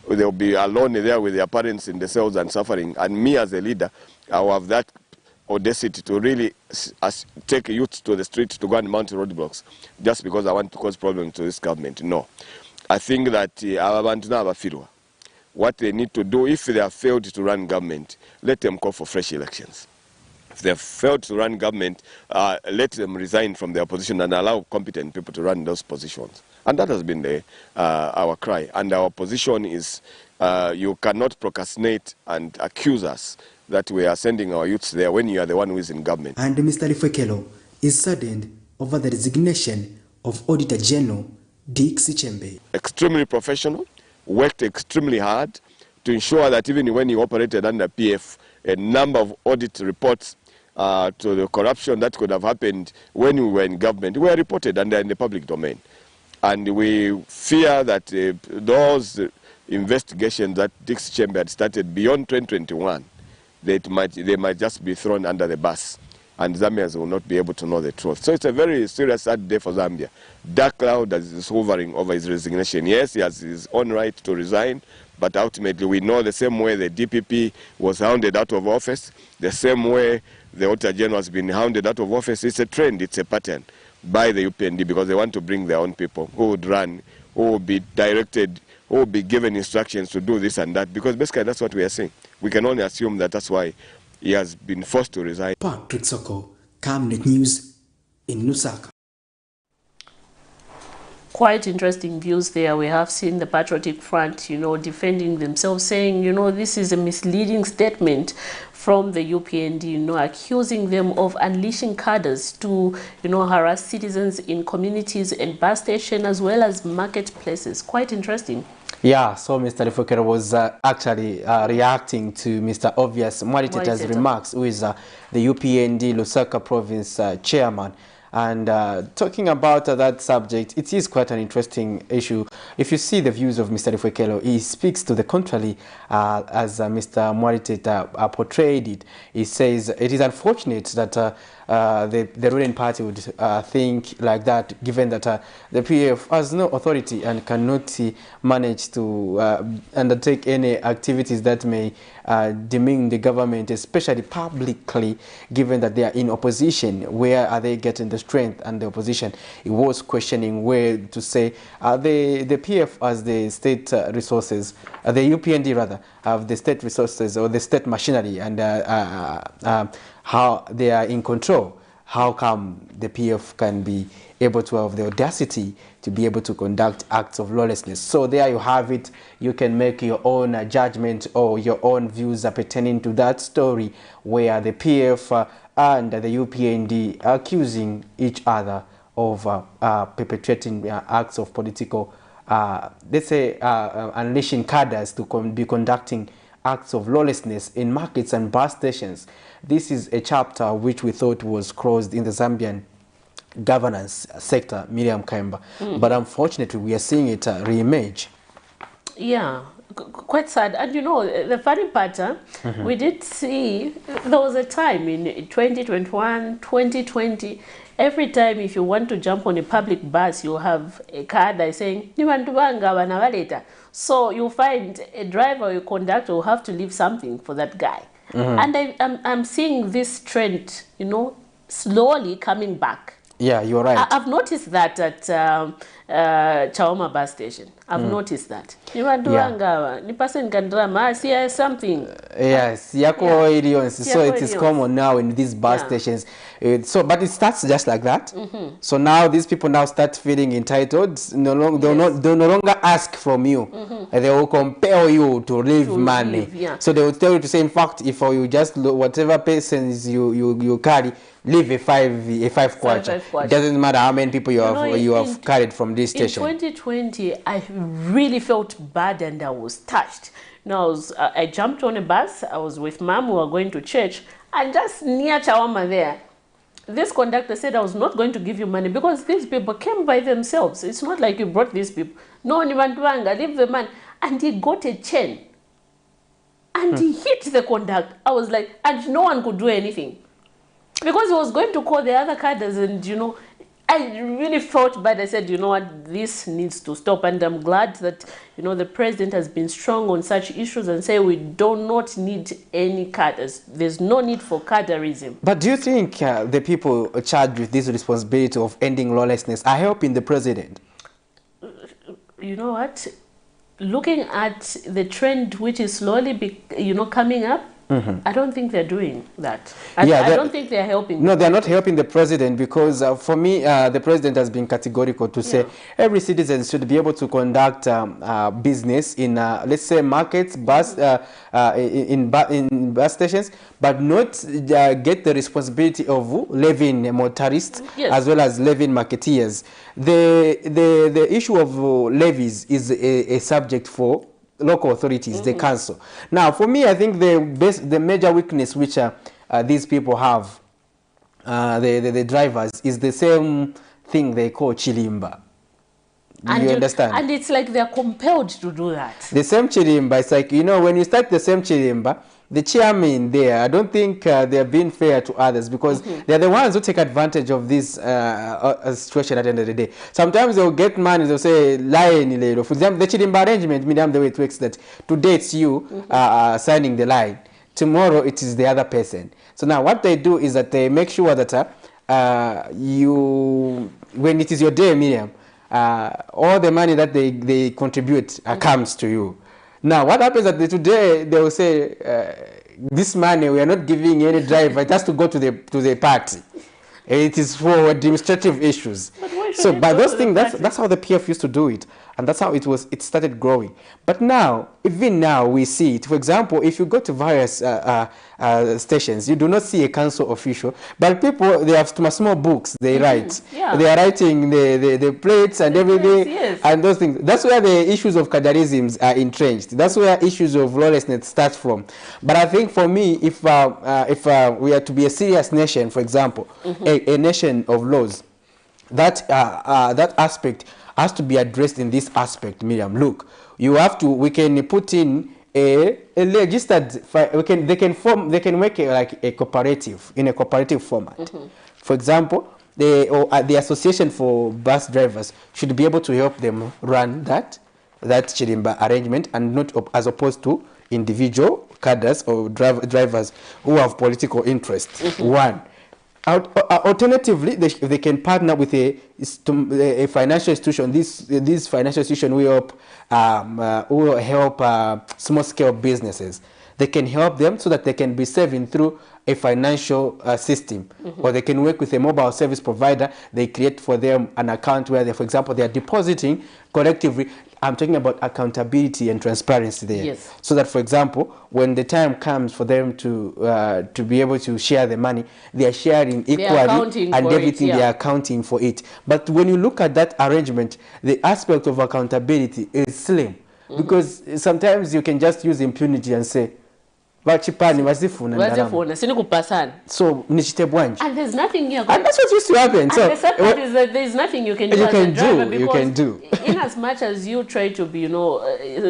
They'll be alone there with their parents in the cells and suffering, and me as a leader, I will have that audacity to really take youth to the street to go and mount roadblocks just because I want to cause problems to this government. No. I think that what they need to do, if they have failed to run government, let them call for fresh elections. If they have failed to run government, let them resign from their position and allow competent people to run those positions. And that has been our cry. And our position is you cannot procrastinate and accuse us that we are sending our youths there when you are the one who is in government. And Mr. Lifekelo is saddened over the resignation of Auditor General Dick Sichembe. Extremely professional, worked extremely hard to ensure that even when he operated under PF, a number of audit reports to the corruption that could have happened when we were in government were reported and they are in the public domain. And we fear that those investigations that Dick Sichembe had started beyond 2021, they might just be thrown under the bus, and Zambians will not be able to know the truth. So it's a very serious, sad day for Zambia. Dark cloud that is hovering over his resignation. Yes, he has his own right to resign, but ultimately we know the same way the DPP was hounded out of office, the same way the Auditor General has been hounded out of office. It's a trend, it's a pattern by the UPND because they want to bring their own people who would run, who will be directed, who will be given instructions to do this and that, because basically that's what we are seeing. We can only assume that that's why he has been forced to resign. Patrick Soko, Camnet News in Lusaka. Quite interesting views there. We have seen the Patriotic Front, defending themselves, saying, this is a misleading statement from the UPND, accusing them of unleashing cadres to, harass citizens in communities and bus stations as well as marketplaces. Quite interesting. Yeah, so Mr. Lifokero was actually reacting to Mr. Obvious Mwaliteta's remarks, who is the UPND Lusaka Province chairman. And talking about that subject, it is quite an interesting issue. If you see the views of Mr. Lifokero, he speaks to the contrary as Mr. Mwaliteta portrayed it. He says it is unfortunate that the ruling party would think like that, given that the PF has no authority and cannot manage to undertake any activities that may demean the government, especially publicly, given that they are in opposition. Where are they getting the strength and the opposition? He was questioning where to say the PF as the state resources, the UPND rather, have the state resources or the state machinery, and how they are in control. How come the PF can be able to have the audacity to be able to conduct acts of lawlessness? So there you have it. You can make your own judgment or your own views pertaining to that story, where the PF and the UPND are accusing each other of perpetrating acts of political, let's say, unleashing cadres to be conducting acts of lawlessness in markets and bus stations. This is a chapter which we thought was closed in the Zambian governance sector, Miriam Kaimba. But unfortunately, we are seeing it re-emerge. Yeah, quite sad. And the funny part, we did see, there was a time in 2021, 2020, every time if you want to jump on a public bus, you have a card that is saying, so you find a driver or a conductor will have to leave something for that guy. And I'm seeing this trend, slowly coming back. Yeah, you're right. I've noticed that at Chawama bus station. I've noticed that. Something. Yes, so it is common now in these bus stations. But it starts just like that. So now these people now start feeling entitled. They no longer ask from you. They will compel you to leave money. So they will tell you to say, in fact, if you just whatever persons you carry, leave a five kwacha. It doesn't matter how many people you have carried from this station. In 2020, I really felt bad and I was touched. Now I jumped on a bus. I was with Mom. We were going to church, and just near Chawama there, this conductor said, I was not going to give you money because these people came by themselves. It's not like you brought these people. No, Nivantuanga, leave the man. And he got a chain. And he hit the conductor. I was like, and no one could do anything. Because he was going to call the other cadres, and I really felt bad. I said, what, this needs to stop. And I'm glad that, the president has been strong on such issues and say we do not need any cadres. There's no need for cadreism. But do you think the people charged with this responsibility of ending lawlessness are helping the president? You know what? Looking at the trend which is slowly, coming up, I don't think they're doing that. I don't think they're helping. No, they're not helping the president because for me, the president has been categorical to say every citizen should be able to conduct business in, let's say, markets, in bus stations, but not get the responsibility of levying motorists as well as levying marketeers. The issue of levies is a subject for local authorities, the council. Now, for me, I think the major weakness which these people have, the drivers, is the same thing they call chilimba. You understand? And it's like they're compelled to do that. The same chilimba, it's like, when you start the same chilimba, the chairman there, I don't think they're being fair to others because they're the ones who take advantage of this situation at the end of the day. Sometimes they'll get money, they'll say, line. For example, the chilimba arrangement, medium the way it works that today it's you signing the line. tomorrow it is the other person. So now what they do is that they make sure that when it is your day, Miriam, all the money that they contribute comes to you. Now what happens that today they will say, this money we are not giving any driver, it has to go to the party. It is for administrative issues. So by those things, that's how the PF used to do it, and that's how it started growing. But now, even now, we see it. For example, if you go to various stations, you do not see a council official, but people, they have small books they write. Yeah. They are writing the plates and everything, yes. and those things. That's where the issues of cadreisms are entrenched. That's where issues of lawlessness start from. But I think for me, if we are to be a serious nation, for example, a nation of laws, that aspect has to be addressed in this aspect, Miriam. Look, we can put in a registered, they can make like a cooperative, in a cooperative format. For example, the association for bus drivers should be able to help them run that chirimba arrangement, and not as opposed to individual cadres or drivers who have political interests. One. Alternatively, they can partner with a financial institution. This financial institution will help small-scale businesses. They can help them so that they can be saving through a financial system, or they can work with a mobile service provider. They create for them an account where, for example, they are depositing collectively. I'm talking about accountability and transparency there. Yes. So that, for example, when the time comes for them to be able to share the money, they are sharing equally, and everything they are accounting for it. But when you look at that arrangement, the aspect of accountability is slim, because sometimes you can just use impunity and say, so nichite bwanji. And there's nothing here. And that's what used to happen. And so the sad part is that there's nothing you can do as a driver, because you can do. In as much as you try to be,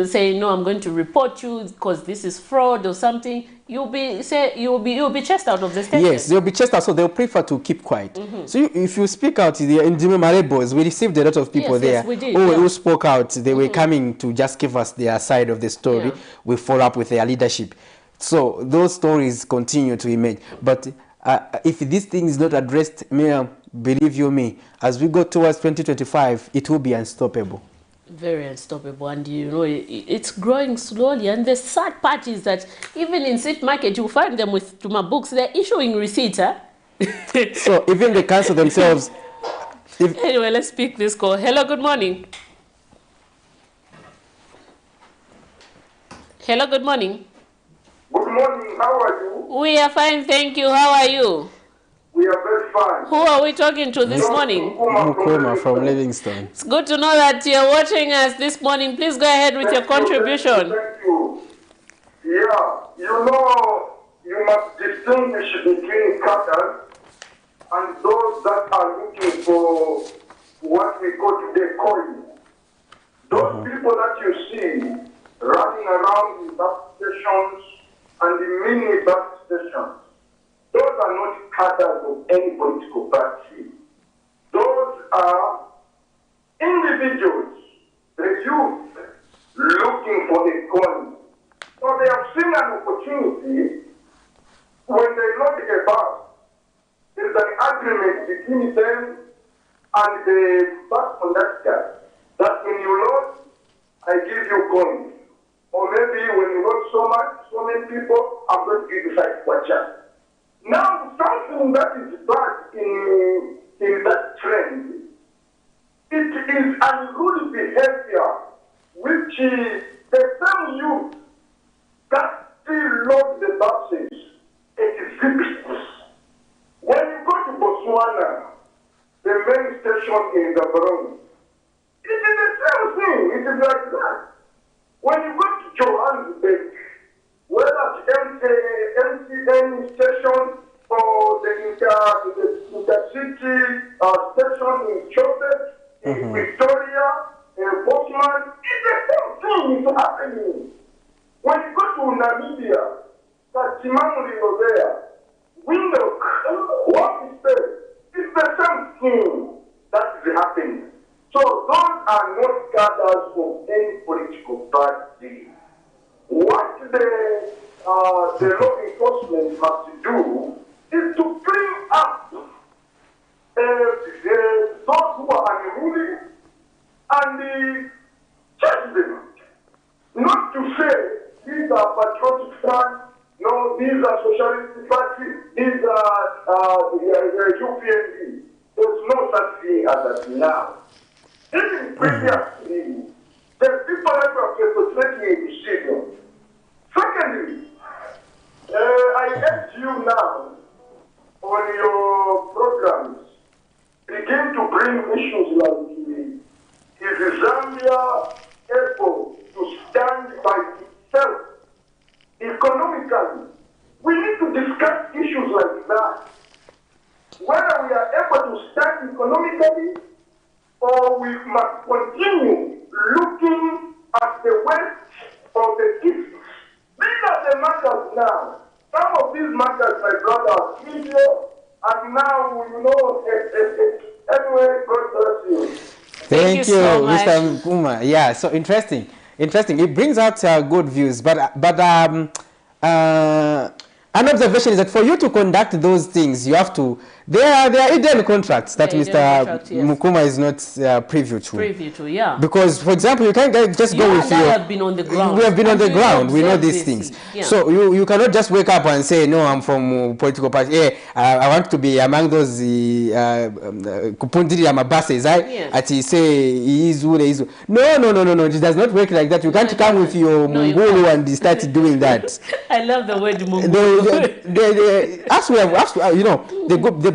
say, no, I'm going to report you because this is fraud or something, you'll be chased out of the station. Yes, they'll be chased out, so they'll prefer to keep quiet. So if you speak out, in the Maribos, we received a lot of people there who spoke out. They were coming to just give us their side of the story. We follow up with their leadership. So those stories continue to emerge. But if this thing is not addressed, believe you me, as we go towards 2025, it will be unstoppable. Very unstoppable, and it's growing slowly. And the sad part is that even in Seat Market, you find them with Tuma books. They're issuing receipts. So even the council themselves. Anyway, let's pick this call. Hello, good morning. Hello, good morning. Good morning, how are you? We are fine, thank you. How are you? We are very fine. Who are we talking to this morning? Mukoma from Livingston. It's good to know that you're watching us this morning. Please go ahead with your contribution. Thank you. Yeah, you must distinguish between cutters and those that are looking for what we call today coin. Those people that you see running around in bus stations and the mini bus stations, those are not cutters of any political party. Those are individuals, the youth, looking for a coin. So they have seen an opportunity. When they load a bus, there is an agreement between them and the bus conductor that when you load, I give you coins. Or maybe when you load so many people, I'm going to give you 5 kwacha. Now, something that is bad in that trend, it is unruly behavior, which is the same youth that still load the buses exhibits. When you go to Botswana, the main station in Gaborone, it is the same thing. It is like that. When you go to Johannesburg, whether at MTN station or the intercity station in Chobe, in Victoria, in Bosman, it's the same thing is happening. When you go to Namibia, Katimamuli over there, Windhoek, what is there? It's the same thing that is happening. So those are not cadres of any political party. What the the law enforcement must do is to clean up those who are unruly and charge them. Not to say these are patriotic funds, no, these are socialist parties, these are UPND. There's no such thing as that now. Even previously, the people that were perpetrating a decision. Secondly, I ask you now on your programs, begin to bring issues like is Zambia able to stand by itself economically? We need to discuss issues like that. Whether we are able to stand economically or we must continue looking at the west or the east. These are the matters now. Some of these matters, my brother, are trivial, and now, anyway, God bless you. Thank you, so much. Mr. Mkuma. Yeah, so interesting. It brings out good views, but an observation is that for you to conduct those things, you have to. There are hidden contracts that Mr. Mukuma is not privy to. Privy to, yeah. Because, for example, you can't just go with your. We have been on the ground. We have been on the ground. We know these things. Yeah. So you cannot just wake up and say, no, I'm from political party. Hey, I want to be among those kupundiri amabases. At he say he is who they is. No. It does not work like that. You can't come with your mungulu and start doing that. I love the word mungulu. As we have,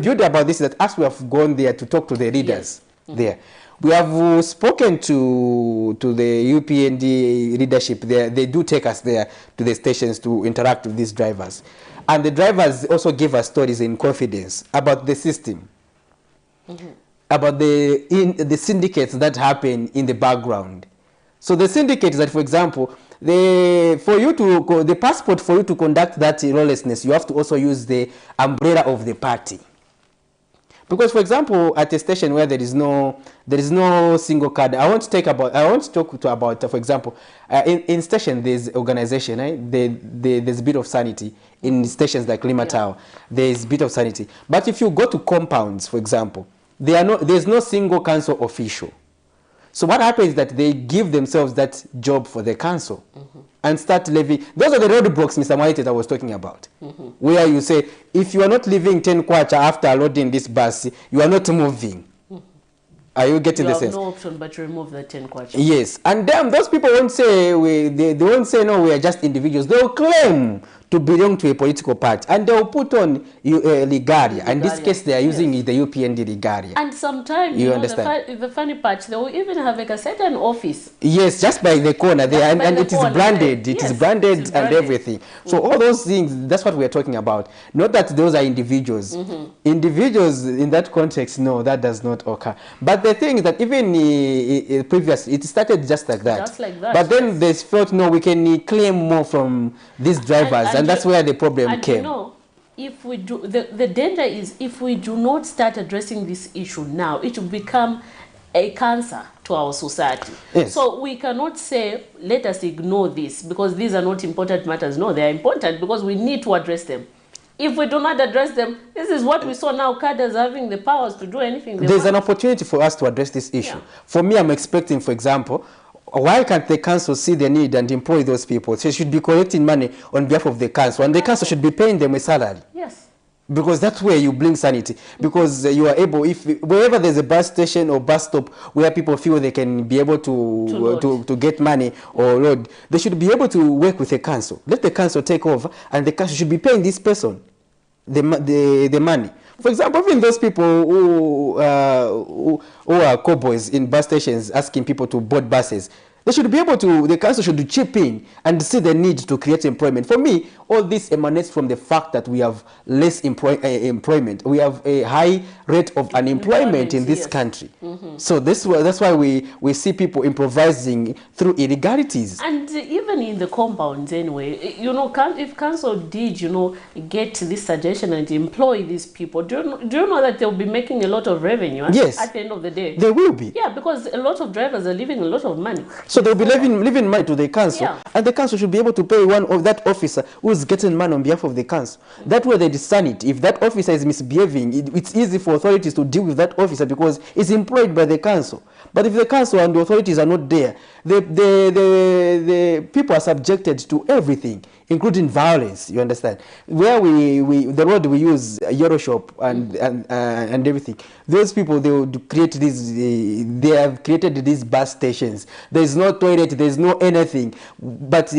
the beauty about this is that as we have gone there to talk to the leaders there, we have spoken to the UPND leadership there. They do take us there to the stations to interact with these drivers. And the drivers also give us stories in confidence about the system, about the syndicates that happen in the background. So the syndicates that, for example, the passport for you to conduct that lawlessness, you have to also use the umbrella of the party. Because, for example, at a station where there is no single card, I want to talk about, for example, in station there's organization, right? There's a bit of sanity in stations like Lima Tower. There's a bit of sanity, but if you go to compounds, for example, there's no single council official. So what happens is that they give themselves that job for the council and start levying. Those are the roadblocks, Mr. Mwaite, that I was talking about, where you say, if you are not leaving 10 kwacha after loading this bus, you are not moving. Are you getting the sense? You have no option but to remove the 10 kwacha. Yes, and then those people won't say, they won't say, no, we are just individuals. They will claim to belong to a political party, and they will put on Ligaria. In this case, they are using the UPND Ligaria. And sometimes, you understand? The funny part, they will even have like a certain office. Yes, just by the corner there, and it is branded. It is branded and everything. So all those things, that's what we are talking about. Not that those are individuals. Individuals in that context, no, that does not occur. But the thing is that even previously, it started just like that. Just like that. But then they felt, no, we can claim more from these drivers. And that's where the problem came. You know, if we do, the danger is if we do not start addressing this issue now, it will become a cancer to our society. Yes. So we cannot say, let us ignore this because these are not important matters. No, they are important because we need to address them. If we do not address them, this is what we saw now, cadres having the powers to do anything they There's want. an opportunity for us to address this issue. For me, I'm expecting, for example, why can't the council see the need and employ those people? So they should be collecting money on behalf of the council, and the council should be paying them a salary. Yes. Because that's where you bring sanity. Because you are able, wherever there's a bus station or bus stop where people feel they can be able to get money or load, they should be able to work with the council. Let the council take over, and the council should be paying this person the money. For example, even those people who are cowboys in bus stations asking people to board buses, they should be able to, the council should chip in and see the need to create employment. For me, all this emanates from the fact that we have less employment. We have a high rate of unemployment in this country. So that's why we see people improvising through illegalities. And even in the compounds anyway, you know, if council did, you know, get this suggestion and employ these people, do you know that they'll be making a lot of revenue at the end of the day? They will be. Yeah, because a lot of drivers are leaving a lot of money. So they'll be leaving money to the council, and the council should be able to pay one of that officer who's who's getting money on behalf of the council. That way they discern it. If that officer is misbehaving, it's easy for authorities to deal with that officer because it's employed by the council. But if the council and the authorities are not there, the people are subjected to everything, including violence. You understand? Where the road we use, Euro shop and everything. Those people, they would create these. They have created these bus stations. There is no toilet. There is no anything. But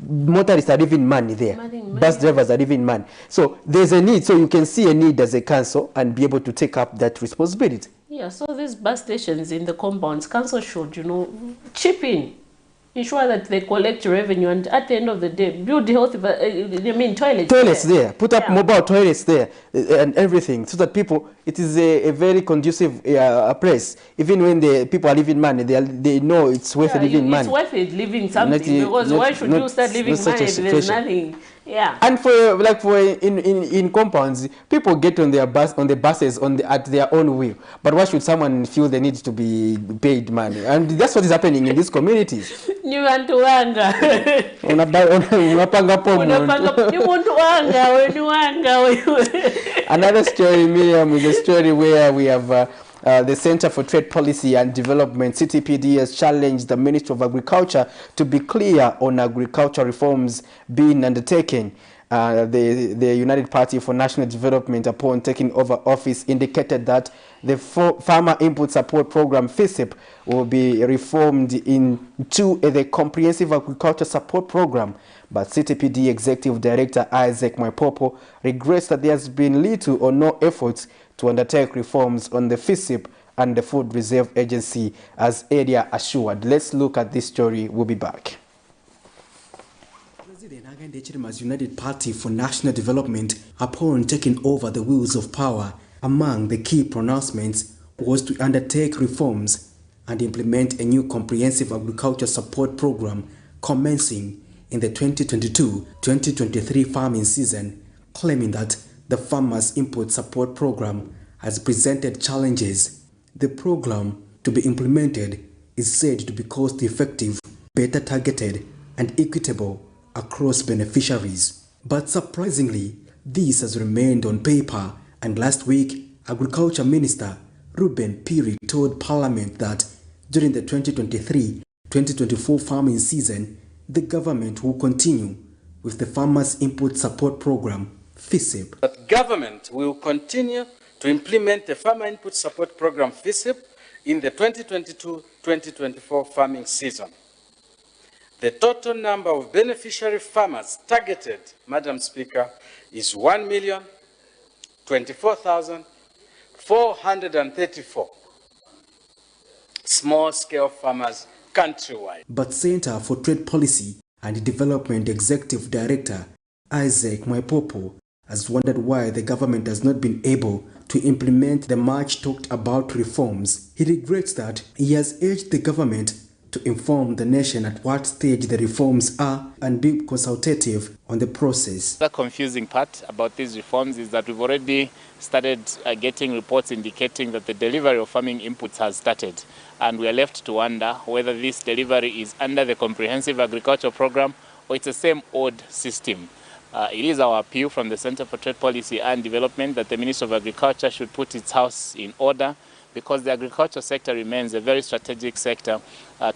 motorists are leaving money there. Bus drivers are leaving money. So there's a need. So you can see a need as a council and be able to take up that responsibility. Yeah, so these bus stations in the compounds, council should, chip in, ensure that they collect revenue, and at the end of the day, build health, toilets. Toilets there. Put up mobile toilets there and everything, so that people, it is a very conducive place. Even when the people are leaving money, they know it's worth leaving money. It's worth it leaving something, because why should you start leaving money if there's nothing? Yeah. And for in compounds, people get on the buses at their own will. But why should someone feel they need to be paid money? And that's what is happening in these communities. Another story, Miriam, is a story where we have the Center for Trade Policy and Development, CTPD, has challenged the Ministry of Agriculture to be clear on agricultural reforms being undertaken. The United Party for National Development, upon taking over office, indicated that the Farmer Input Support Program, FISIP, will be reformed into the Comprehensive Agriculture Support Program. But CTPD Executive Director Isaac Mwepopo regrets that there has been little or no efforts to undertake reforms on the FISIP and the Food Reserve Agency, as earlier assured. Let's look at this story. We'll be back. President Hakainde Hichilema's United Party for National Development, upon taking over the wheels of power, among the key pronouncements was to undertake reforms and implement a new comprehensive agriculture support program commencing in the 2022-2023 farming season, claiming that the Farmers Input Support Program has presented challenges. The program to be implemented is said to be cost-effective, better targeted, and equitable across beneficiaries. But surprisingly, this has remained on paper, and last week, Agriculture Minister Ruben Piri told Parliament that during the 2023-2024 farming season, the government will continue with the Farmers Input Support Program, FISIP. The government will continue to implement the Farmer Input Support Program, FISIP, in the 2022-2024 farming season. The total number of beneficiary farmers targeted, Madam Speaker, is 1,024,434 small-scale farmers countrywide. But Center for Trade Policy and Development Executive Director Isaac Mwepopo has wondered why the government has not been able to implement the much talked about reforms. He regrets that he has urged the government to inform the nation at what stage the reforms are and be consultative on the process. The confusing part about these reforms is that we've already started getting reports indicating that the delivery of farming inputs has started, and we are left to wonder whether this delivery is under the Comprehensive Agriculture Program or it's the same old system. It is our appeal from the Center for Trade Policy and Development that the Ministry of Agriculture should put its house in order, because the agriculture sector remains a very strategic sector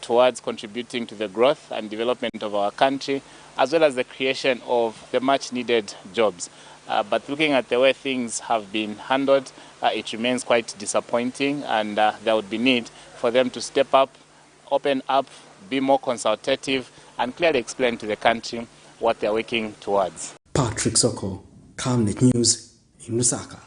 towards contributing to the growth and development of our country, as well as the creation of the much needed jobs. But looking at the way things have been handled, it remains quite disappointing, and there would be need for them to step up, open up, be more consultative, and clearly explain to the country what they're working towards. Patrick Soko, Camnet News in Lusaka.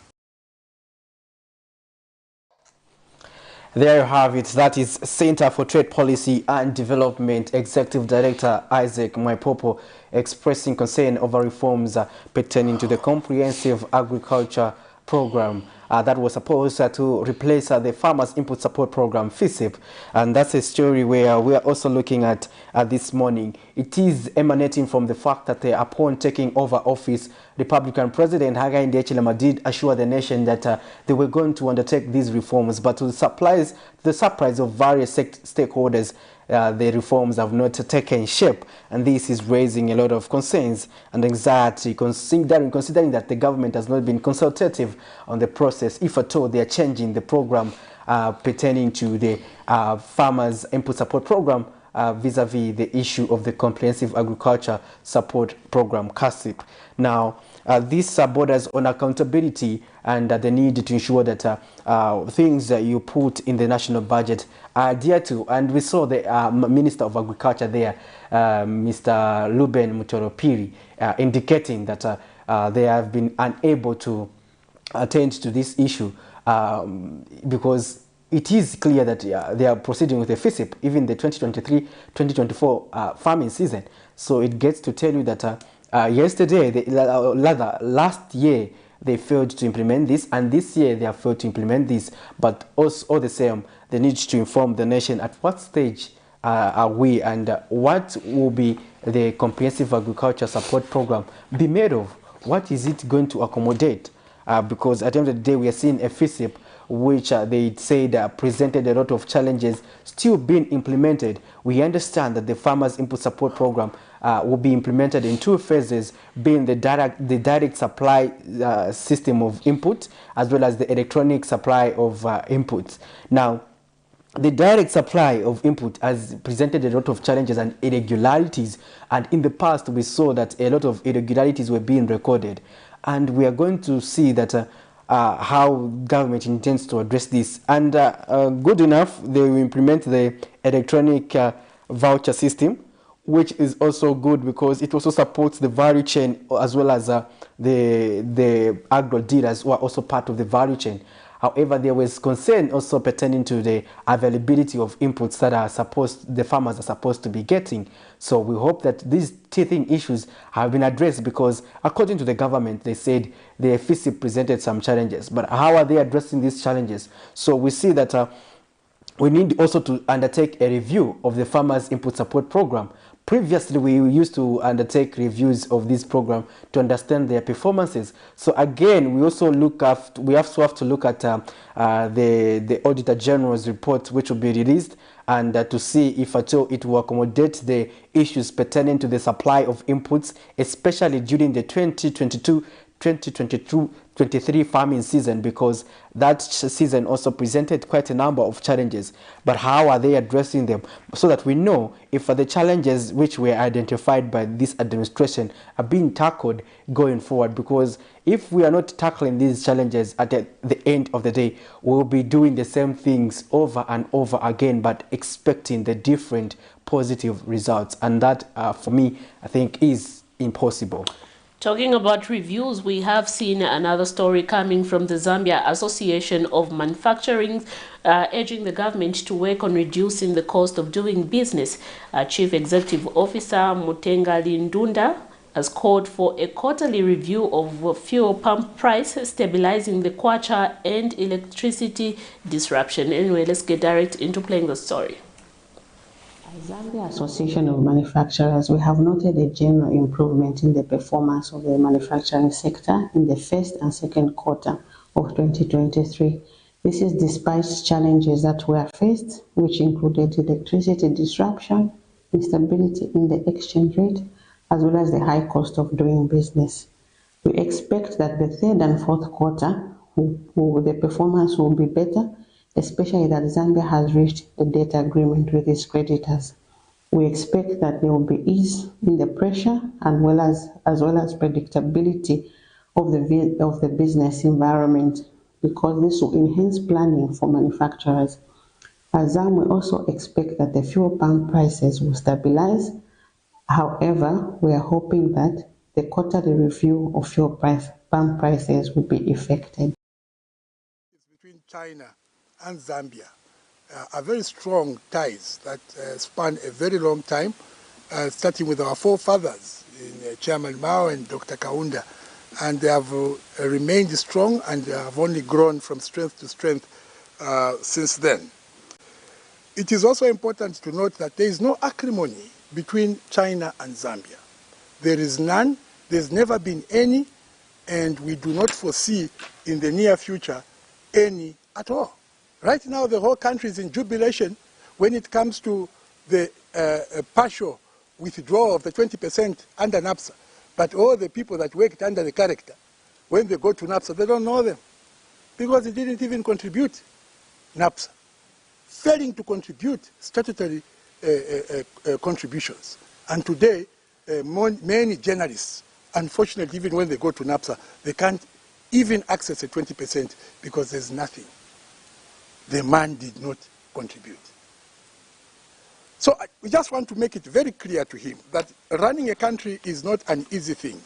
There you have it. That is Center for Trade Policy and Development Executive Director Isaac Mwepopo expressing concern over reforms pertaining to the Comprehensive Agriculture Program that was supposed to replace the Farmers Input Support Program, FISIP. And that's a story where we are also looking at this morning. It is emanating from the fact that upon taking over office, Republican President Hakainde Hichilema did assure the nation that they were going to undertake these reforms, but to the surprise of various stakeholders, the reforms have not taken shape, and this is raising a lot of concerns and anxiety, considering that the government has not been consultative on the process, if at all they are changing the program pertaining to the Farmers Input Support Program vis-a-vis the issue of the Comprehensive Agriculture Support Program, CASIP. Now, this borders on accountability and the need to ensure that things that you put in the national budget are adhered to. And we saw the Minister of Agriculture there, Mr. Ruben Mutoropiri, indicating that they have been unable to attend to this issue because it is clear that they are proceeding with a FISIP, even the 2023-2024 farming season. So it gets to tell you that last year, they failed to implement this, and this year they have failed to implement this. But also, all the same, they need to inform the nation at what stage are we, and what will be the Comprehensive Agriculture Support Program be made of? What is it going to accommodate? Because at the end of the day, we are seeing a FISIP which they said presented a lot of challenges still being implemented. We understand that the Farmers Input Support Program will be implemented in 2 phases, being the direct supply system of input, as well as the electronic supply of inputs. Now, the direct supply of input has presented a lot of challenges and irregularities, and in the past we saw that a lot of irregularities were being recorded, and we are going to see that how government intends to address this. And good enough, they will implement the electronic voucher system, which is also good because it also supports the value chain, as well as the agro dealers who are also part of the value chain. However, there was concern also pertaining to the availability of inputs that the farmers are supposed to be getting. So we hope that these teething issues have been addressed, because according to the government, they said the FISIP presented some challenges. But how are they addressing these challenges? So we see that we need also to undertake a review of the Farmers Input Support Program. Previously, we used to undertake reviews of this program to understand their performances. So again, we also have to look at the Auditor General's report, which will be released, and to see if at all it will accommodate the issues pertaining to the supply of inputs, especially during the 2022-2023 farming season, because that season also presented quite a number of challenges. But how are they addressing them, so that we know if the challenges which were identified by this administration are being tackled going forward? Because if we are not tackling these challenges, at the end of the day, we'll be doing the same things over and over again, but expecting the different positive results. And that, for me, I think is impossible. Talking about reviews, we have seen another story coming from the Zambia Association of Manufacturing, urging the government to work on reducing the cost of doing business. Chief Executive Officer Mutengali Ndunda has called for a quarterly review of fuel pump price, stabilizing the kwacha and electricity disruption. Anyway, let's get direct into playing the story. Zambia Association of Manufacturers, we have noted a general improvement in the performance of the manufacturing sector in the first and second quarter of 2023. This is despite challenges that were faced, which included electricity disruption, instability in the exchange rate, as well as the high cost of doing business. We expect that the third and fourth quarter, the performance will be better, especially that Zambia has reached a debt agreement with its creditors. We expect that there will be ease in the pressure, as well as predictability of the business environment, because this will enhance planning for manufacturers. Azam, we also expect that the fuel pump prices will stabilize. However, we are hoping that the quarterly review of fuel pump prices will be effected. Between China and Zambia are very strong ties that span a very long time, starting with our forefathers, Chairman Mao and Dr. Kaunda, and they have remained strong and have only grown from strength to strength since then. It is also important to note that there is no acrimony between China and Zambia. There is none, there's never been any, and we do not foresee in the near future any at all. Right now, the whole country is in jubilation when it comes to the partial withdrawal of the 20% under NAPSA, but all the people that worked under the character, when they go to NAPSA, they don't know them because they didn't even contribute NAPSA. Failing to contribute statutory contributions. And today, many journalists, unfortunately, even when they go to NAPSA, they can't even access a 20% because there's nothing. The man did not contribute. So we just want to make it very clear to him that running a country is not an easy thing.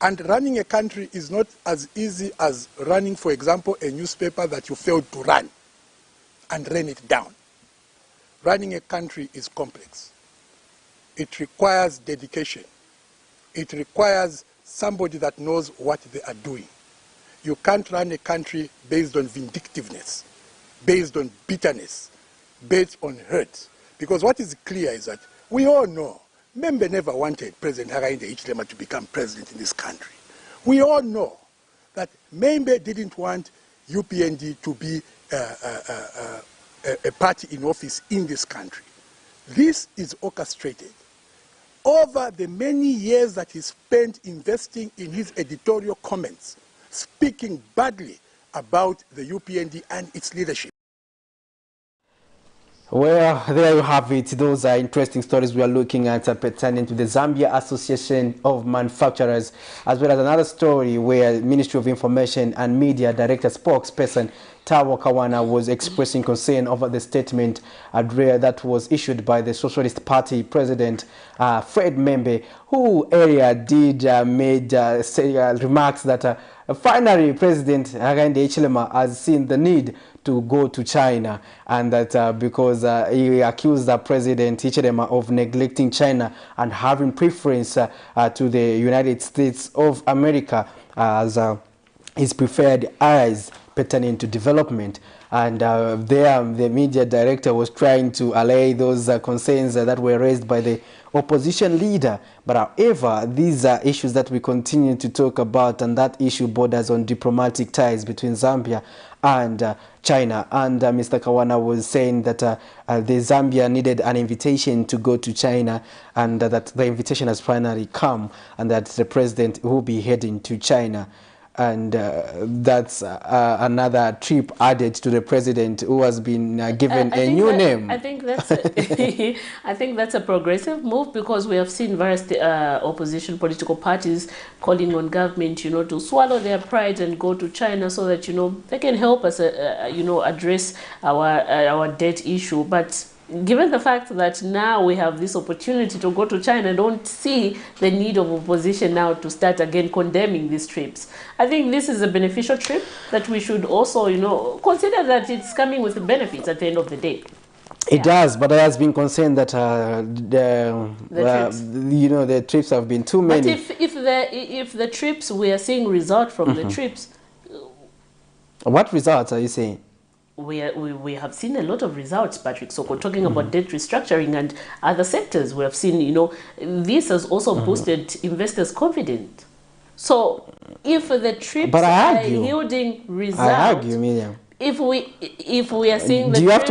And running a country is not as easy as running, for example, a newspaper that you failed to run and ran it down. Running a country is complex. It requires dedication. It requires somebody that knows what they are doing. You can't run a country based on vindictiveness, based on bitterness, based on hurt. Because what is clear is that we all know Membe never wanted President Hakainde Hichilema to become president in this country. We all know that Membe didn't want UPND to be a party in office in this country. This is orchestrated. Over the many years that he spent investing in his editorial comments, speaking badly about the UPND and its leadership. Well, there you have it. Those are interesting stories we are looking at pertaining to the Zambia Association of Manufacturers, as well as another story where Ministry of Information and Media Director spokesperson Tawo Kawana was expressing concern over the statement that was issued by the Socialist Party President Fred Membe, who earlier did made remarks that finally President Hakainde Hichilema has seen the need to go to China, and that because he accused the President Hichilema of neglecting China and having preference to the United States of America as his preferred allies pertaining to development. And there the media director was trying to allay those concerns that were raised by the opposition leader. But however, these are issues that we continue to talk about, and that issue borders on diplomatic ties between Zambia and China. And Mr. Kawana was saying that the Zambia needed an invitation to go to China, and that the invitation has finally come, and that the president will be heading to China. And that's another trip added to the president, who has been given a new name. I think that's I think that's a progressive move, because we have seen various opposition political parties calling on government, to swallow their pride and go to China so that they can help us, address our debt issue. But given the fact that now we have this opportunity to go to China, I don't see the need of opposition now to start again condemning these trips. I think this is a beneficial trip that we should also, consider that it's coming with benefits at the end of the day. It does, but there has been concern that the trips have been too many. But if the trips, we are seeing result from the trips. What results are you saying? We have seen a lot of results, Patrick. So we're talking about debt restructuring and other sectors. We have seen, this has also boosted investors' confidence. So if the trips are yielding results, I argue, Miriam. If we are seeing the do you have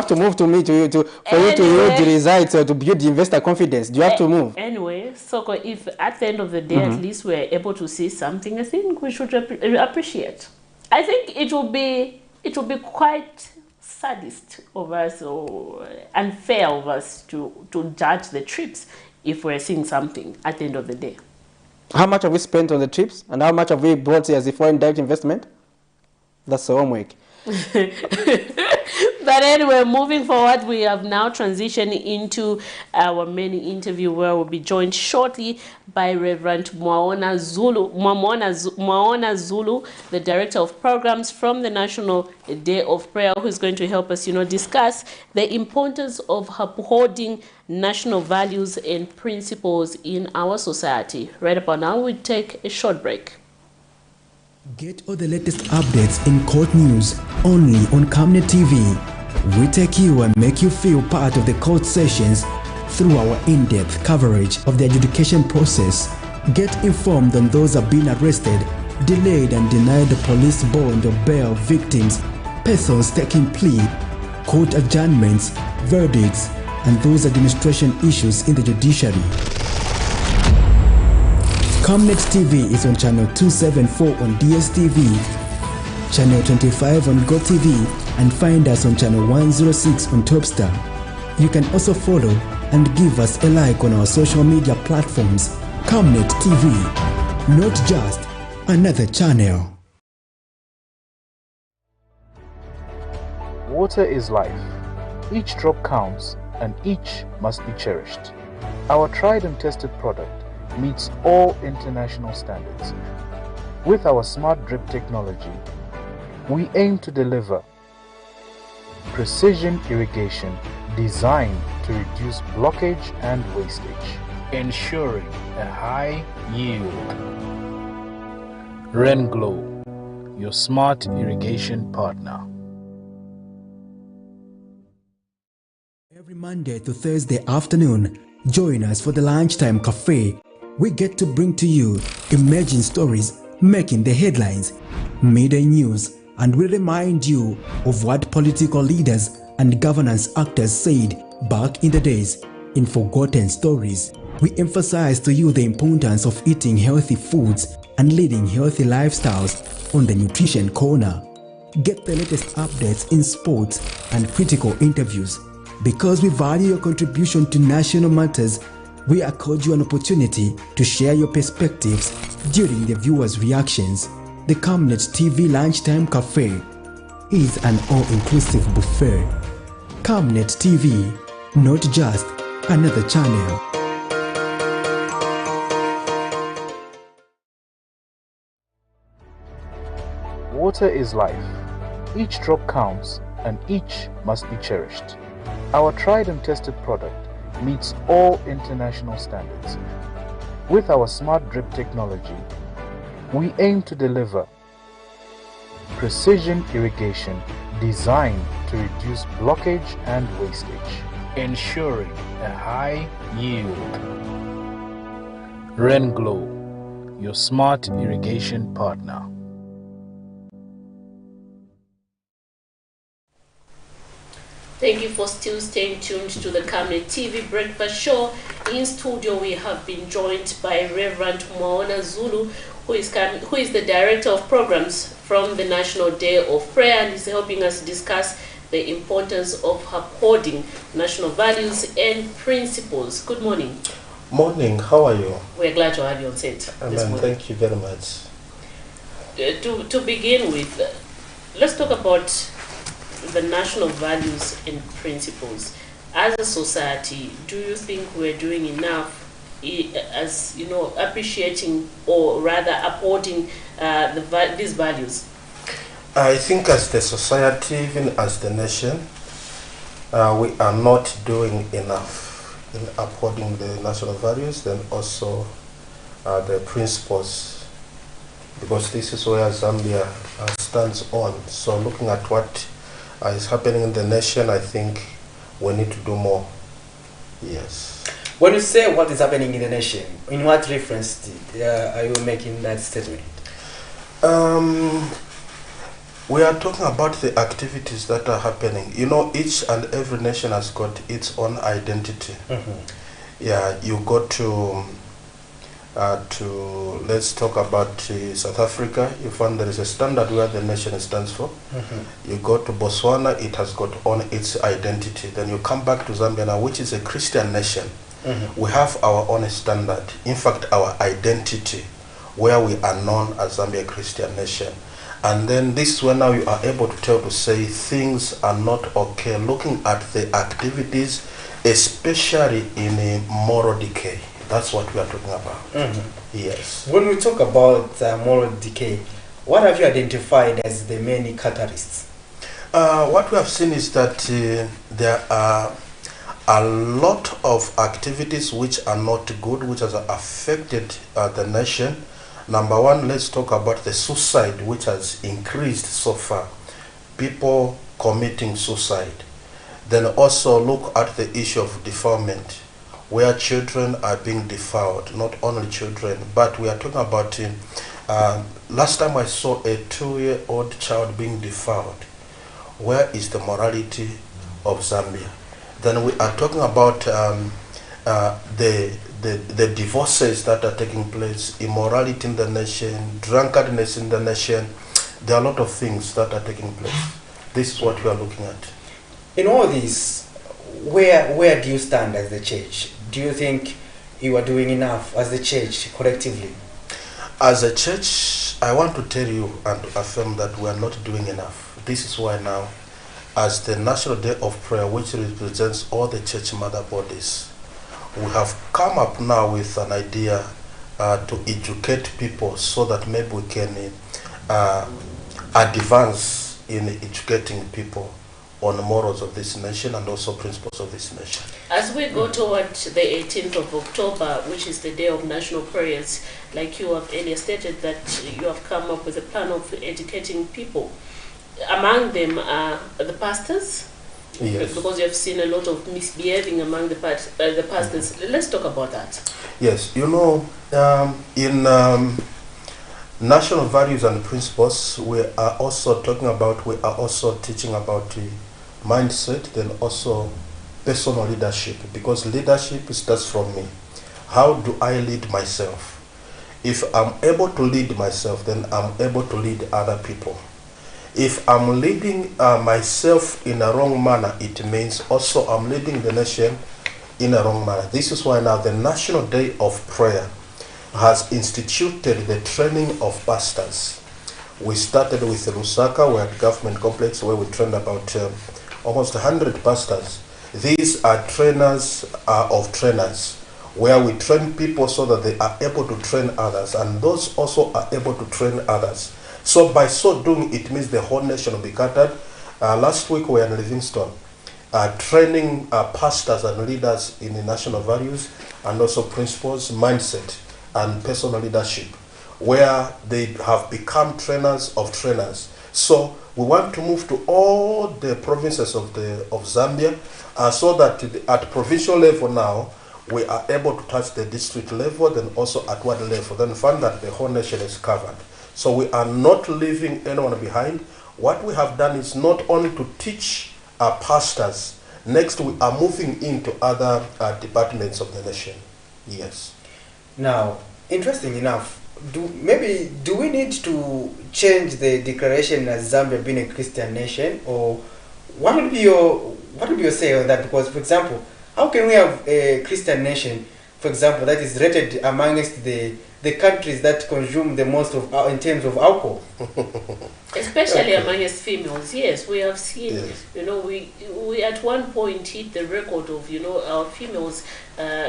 to move to me for you to yield the results or to build the investor confidence? Do you have to move? Anyway, so if at the end of the day at least we're able to see something, I think we should appreciate. I think it will be quite sadist of us or unfair of us to judge the trips if we're seeing something at the end of the day. How much have we spent on the trips, and how much have we brought here as a foreign direct investment? That's the homework. But anyway, moving forward, we have now transitioned into our main interview, where we'll be joined shortly by Reverend Mwaona Zulu, the Director of Programs from the National Day of Prayer, who is going to help us, discuss the importance of upholding national values and principles in our society. Right about now, we take a short break. Get all the latest updates in court news only on Camnet TV. We take you and make you feel part of the court sessions through our in-depth coverage of the adjudication process. Get informed on those who have been arrested, delayed and denied the police bond or bail victims, persons taking plea, court adjournments, verdicts, and those administration issues in the judiciary. Camnet TV is on channel 274 on DSTV, channel 25 on GoTV, and find us on channel 106 on Topstar. You can also follow and give us a like on our social media platforms. Camnet TV, not just another channel. Water is life. Each drop counts and each must be cherished. Our tried and tested product meets all international standards. With our smart drip technology, we aim to deliver precision irrigation designed to reduce blockage and wastage, ensuring a high yield. Renglow, your smart irrigation partner. Every Monday to Thursday afternoon, join us for the Lunchtime Cafe. We get to bring to you emerging stories making the headlines, media news, and we remind you of what political leaders and governance actors said back in the days. In Forgotten Stories, we emphasize to you the importance of eating healthy foods and leading healthy lifestyles on the Nutrition Corner. Get the latest updates in sports and critical interviews. Because we value your contribution to national matters, we accord you an opportunity to share your perspectives during the viewers' reactions. The Camnet TV Lunchtime Cafe is an all-inclusive buffet. Camnet TV, not just another channel. Water is life. Each drop counts and each must be cherished. Our tried and tested product meets all international standards. With our smart drip technology, we aim to deliver precision irrigation designed to reduce blockage and wastage, ensuring a high yield. Renglow, your smart irrigation partner. Thank you for still staying tuned to the Camnet TV Breakfast Show. In studio, we have been joined by Reverend Moana Zulu, who is the Director of Programs from the National Day of Prayer, and is helping us discuss the importance of upholding national values and principles. Good morning. Morning, how are you? We're glad to have you on set this morning. Thank you very much. To begin with, let's talk about the national values and principles. As a society, do you think we're doing enough as appreciating or rather upholding these values? I think as the society, even as the nation, we are not doing enough in upholding the national values, then also the principles, because this is where Zambia stands on. So looking at what is happening in the nation, I think we need to do more. Yes. When you say what is happening in the nation, in what reference are you making that statement? We are talking about the activities that are happening. You know, each and every nation has got its own identity. Yeah, you go to let's talk about South Africa. You find there is a standard where the nation stands for. You go to Botswana, it has got on its identity. Then you come back to Zambia now, which is a Christian nation. We have our own standard. In fact, our identity, where we are known as Zambia Christian nation. And then this is when now you are able to say things are not okay, looking at the activities, especially in a moral decay. That's what we are talking about. Yes. When we talk about moral decay, what have you identified as the main catalysts? What we have seen is that there are a lot of activities which are not good, which has affected the nation. Number one, let's talk about the suicide, which has increased so far. People committing suicide. Then also look at the issue of defilement, where children are being defiled. Not only children, but we are talking about last time I saw a 2-year-old child being defiled. Where is the morality of Zambia? then we are talking about the divorces that are taking place, immorality in the nation, drunkardness in the nation. There are a lot of things that are taking place. This is what we are looking at. In all this, where do you stand as the church? Do you think you are doing enough as the church collectively? As a church, I want to tell you and to affirm that we are not doing enough. This is why now, as the National Day of Prayer, which represents all the church mother bodies, we have come up now with an idea to educate people so that maybe we can advance in educating people on the morals of this nation and also principles of this nation. As we go toward the 18th of October, which is the day of national prayers, like you have earlier stated that you have come up with a plan of educating people. Among them are the pastors, yes, because you have seen a lot of misbehaving among the pastors. Let's talk about that. Yes, you know, in national values and principles, we are also talking about, we are also teaching about the mindset, then also personal leadership, because leadership starts from me. How do I lead myself? If I'm able to lead myself, then I'm able to lead other people. If I'm leading myself in a wrong manner, it means also I'm leading the nation in a wrong manner. This is why now the National Day of Prayer has instituted the training of pastors. We started with Lusaka, we're at government complex, where we trained about almost 100 pastors. These are trainers of trainers, where we train people so that they are able to train others, and those also are able to train others. So by so doing, it means the whole nation will be catered. Last week we were in Livingstone, training pastors and leaders in the national values and also principles, mindset, and personal leadership, where they have become trainers of trainers. So we want to move to all the provinces of Zambia, so that at provincial level now, we are able to touch the district level, then also at ward level, then find that the whole nation is covered. So we are not leaving anyone behind. What we have done is not only to teach our pastors, next we are moving into other departments of the nation. Yes. Now, interesting enough, do we need to change the declaration as Zambia being a Christian nation, or what would be your say on that? Because, for example, how can we have a Christian nation, for example, that is rated amongst the countries that consume the most of in terms of alcohol? Especially amongst females, yes, we have seen, yes. You know, we at one point hit the record of, you know, our females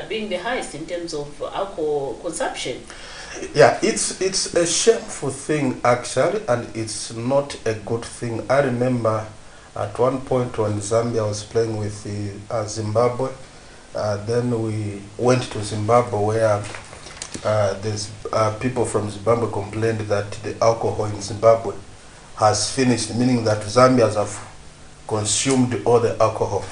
being the highest in terms of alcohol consumption. Yeah, it's a shameful thing actually, and it's not a good thing. I remember at one point when Zambia was playing with Zimbabwe, then we went to Zimbabwe where there's people from Zimbabwe complained that the alcohol in Zimbabwe has finished, meaning that Zambians have consumed all the alcohol.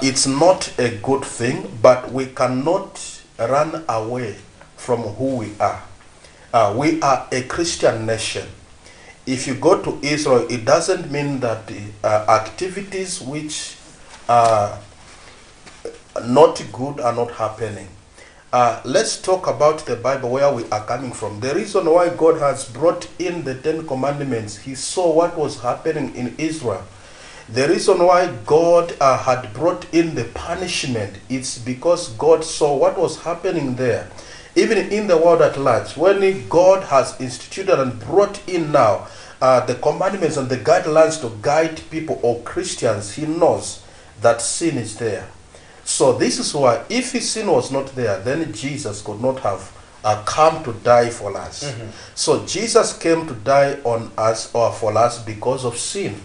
It's not a good thing, but we cannot run away from who we are. We are a Christian nation. If you go to Israel, it doesn't mean that the activities which are not good are not happening. Let's talk about the Bible, where we are coming from. The reason why God has brought in the 10 Commandments, he saw what was happening in Israel. The reason why God had brought in the punishment, it's because God saw what was happening there. Even in the world at large, when God has instituted and brought in now the commandments and the guidelines to guide people or Christians, he knows that sin is there. So this is why, if his sin was not there, then Jesus could not have come to die for us. Mm-hmm. So Jesus came to die on us or for us because of sin.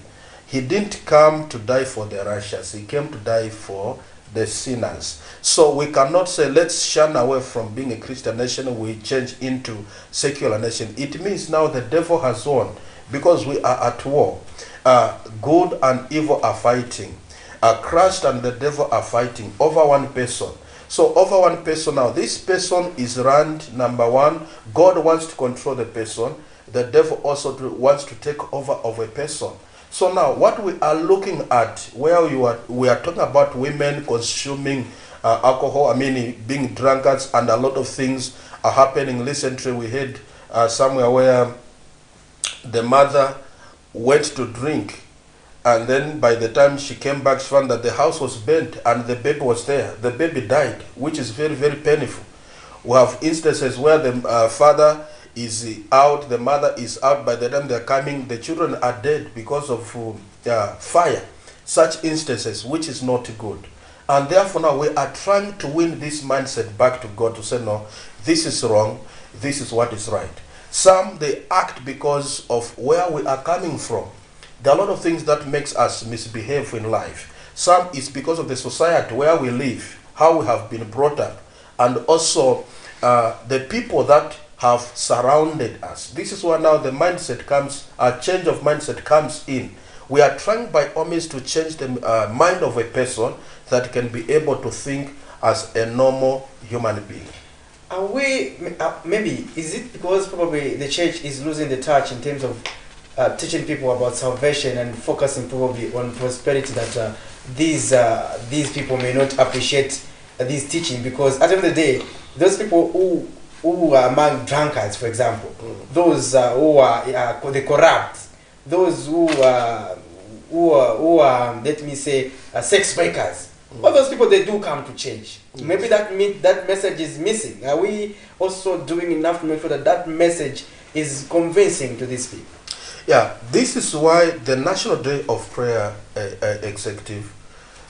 He didn't come to die for the righteous. He came to die for the sinners. So we cannot say, let's shun away from being a Christian nation, we change into secular nation. It means now the devil has won, because we are at war. Good and evil are fighting. Christ and the devil are fighting over one person. So over one person now, this person is run, number one, God wants to control the person. The devil also wants to take over of a person. So now what we are looking at, where we are talking about women consuming alcohol, I mean being drunkards, and a lot of things are happening. Recently we heard somewhere where the mother went to drink, and then by the time she came back, she found that the house was burnt and the baby was there. The baby died, which is very, very painful. We have instances where the father is out, the mother is out. By the time they're coming, the children are dead because of fire. Such instances, which is not good. And therefore now we are trying to win this mindset back to God, to say, no, this is wrong, this is what is right. Some, they act because of where we are coming from. There are a lot of things that makes us misbehave in life. Some is because of the society where we live, how we have been brought up, and also the people that have surrounded us. This is where now the mindset comes, a change of mindset comes in. We are trying by all means to change the mind of a person that can be able to think as a normal human being. Are we, maybe, is it because probably the church is losing the touch in terms of teaching people about salvation and focusing probably on prosperity, that these people may not appreciate this teaching? Because at the end of the day, those people who are among drunkards, for example, those who are the corrupt, those who are, let me say, sex breakers, all those people, they do come to church. Yes. Maybe that message is missing. Are we also doing enough to make sure that that message is convincing to these people? Yeah, this is why the National Day of Prayer Executive,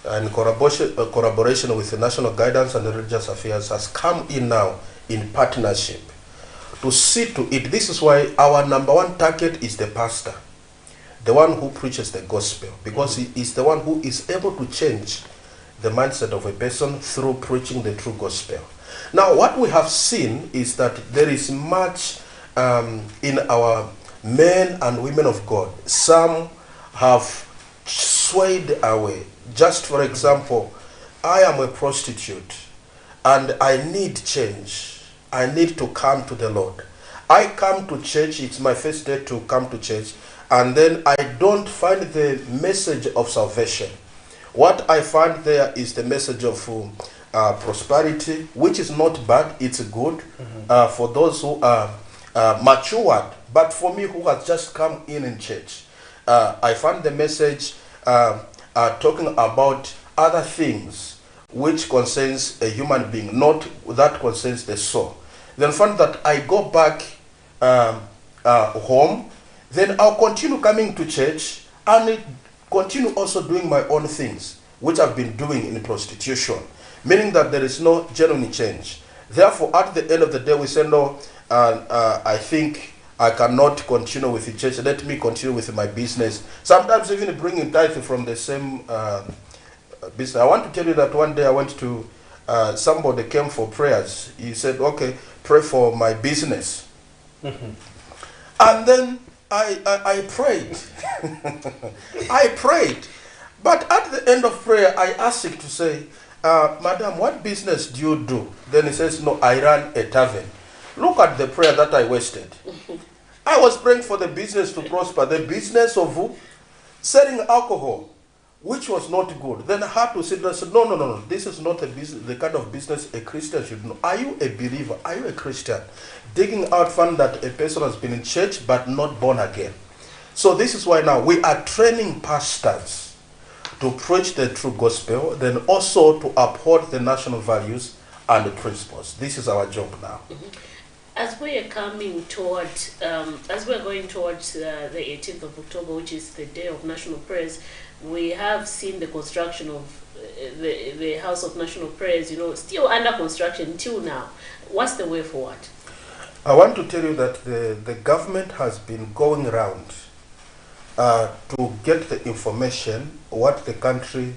in collaboration with the National Guidance and Religious Affairs, has come in now in partnership to see to it. This is why our number one target is the pastor, the one who preaches the gospel, because he is the one who is able to change the mindset of a person through preaching the true gospel. Now, what we have seen is that there is much in our men and women of God. Some have swayed away. Just for example, I am a prostitute and I need change. I need to come to the Lord. I come to church, it's my first day to come to church, and then I don't find the message of salvation. What I find there is the message of prosperity, which is not bad, it's good for those who are matured. But for me, who has just come in church, I find the message talking about other things which concerns a human being, not that concerns the soul. Then find that I go back home, then I'll continue coming to church and continue also doing my own things, which I've been doing in prostitution, meaning that there is no genuine change. Therefore, at the end of the day, we say, no, I think I cannot continue with the church. Let me continue with my business. Sometimes even bringing tithe from the same business. I want to tell you that one day I went to, somebody came for prayers. He said, okay, pray for my business. And then I prayed. I prayed. But at the end of prayer, I asked him to say, Madam, what business do you do? Then he says, no, I run a tavern. Look at the prayer that I wasted. I was praying for the business to prosper, the business of who? Selling alcohol, which was not good. Then I had to sit there and say, no, this is not a business, the kind of business a Christian should know. Are you a believer? Are you a Christian? Digging out found that a person has been in church but not born again. So this is why now we are training pastors to preach the true gospel, then also to uphold the national values and the principles. This is our job now. As we are coming towards, as we're going towards the 18th of October, which is the day of national prayers, we have seen the construction of the House of National Prayers, still under construction till now. What's the way forward? I want to tell you that the government has been going around to get the information, what the country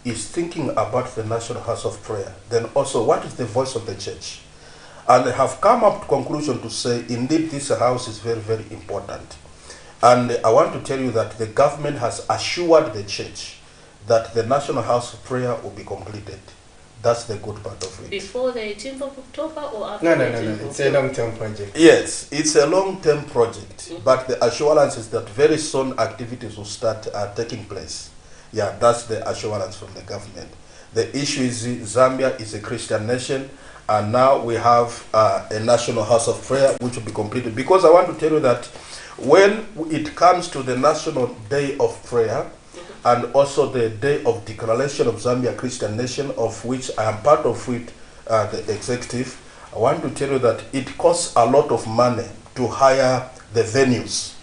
is thinking about the National House of Prayer, then also what is the voice of the church. And they have come up to conclusion to say, indeed, this house is very, very important. And I want to tell you that the government has assured the church that the National House of Prayer will be completed That's the good part of it. Before the 18th of October or after? No. It's a long-term project. Yes, it's a long-term project, but the assurance is that very soon activities will start taking place. Yeah, that's the assurance from the government. The issue is Zambia is a Christian nation, and now we have a national house of prayer which will be completed. Because I want to tell you that when it comes to the National Day of Prayer, and also the Day of Declaration of Zambia Christian Nation, of which I am part of it, the executive, I want to tell you that it costs a lot of money to hire the venues.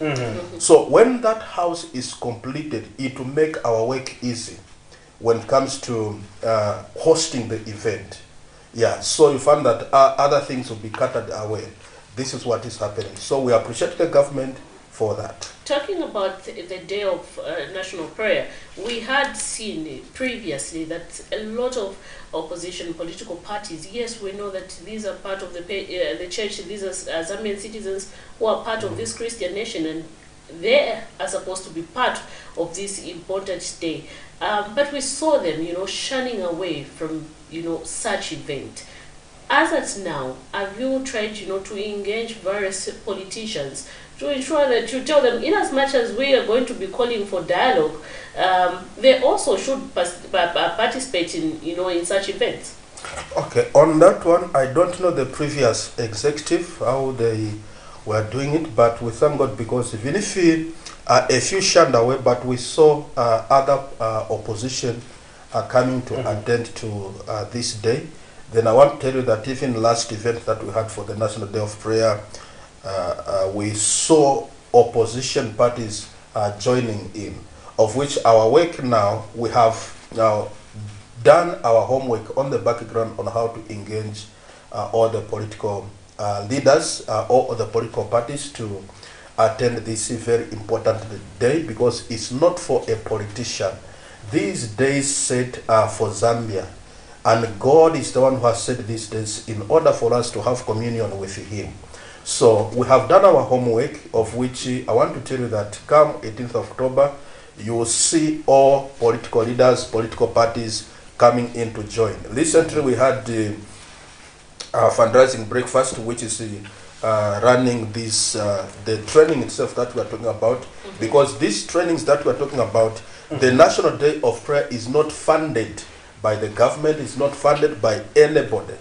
So when that house is completed, it will make our work easy when it comes to hosting the event. Yeah, so you find that other things will be cut away. This is what is happening. So we appreciate the government for that. Talking about the Day of National Prayer, we had seen previously that a lot of opposition political parties, yes, we know that these are part of the church, these are Zambian citizens who are part of this Christian nation, and they are supposed to be part of this important day. But we saw them, shunning away from, such event. As at now, have you tried, to engage various politicians to ensure that you tell them, in as much as we are going to be calling for dialogue, they also should participate in, in such events? Okay, on that one, I don't know the previous executive, how they were doing it, but we thank God because even if a few shunned away, but we saw other opposition coming to attend to this day. Then I want to tell you that even last event that we had for the National Day of Prayer, we saw opposition parties joining in, of which our work now, we have now done our homework on the background on how to engage all the political leaders, all the political parties to attend this very important day, because it's not for a politician. These days set for Zambia, and God is the one who has set these days in order for us to have communion with Him. So we have done our homework, of which I want to tell you that come 18th of October, you will see all political leaders, political parties coming in to join. Recently we had the fundraising breakfast, which is running this, the training itself that we are talking about, because these trainings that we are talking about, the National Day of Prayer is not funded by the government, it's not funded by anybody.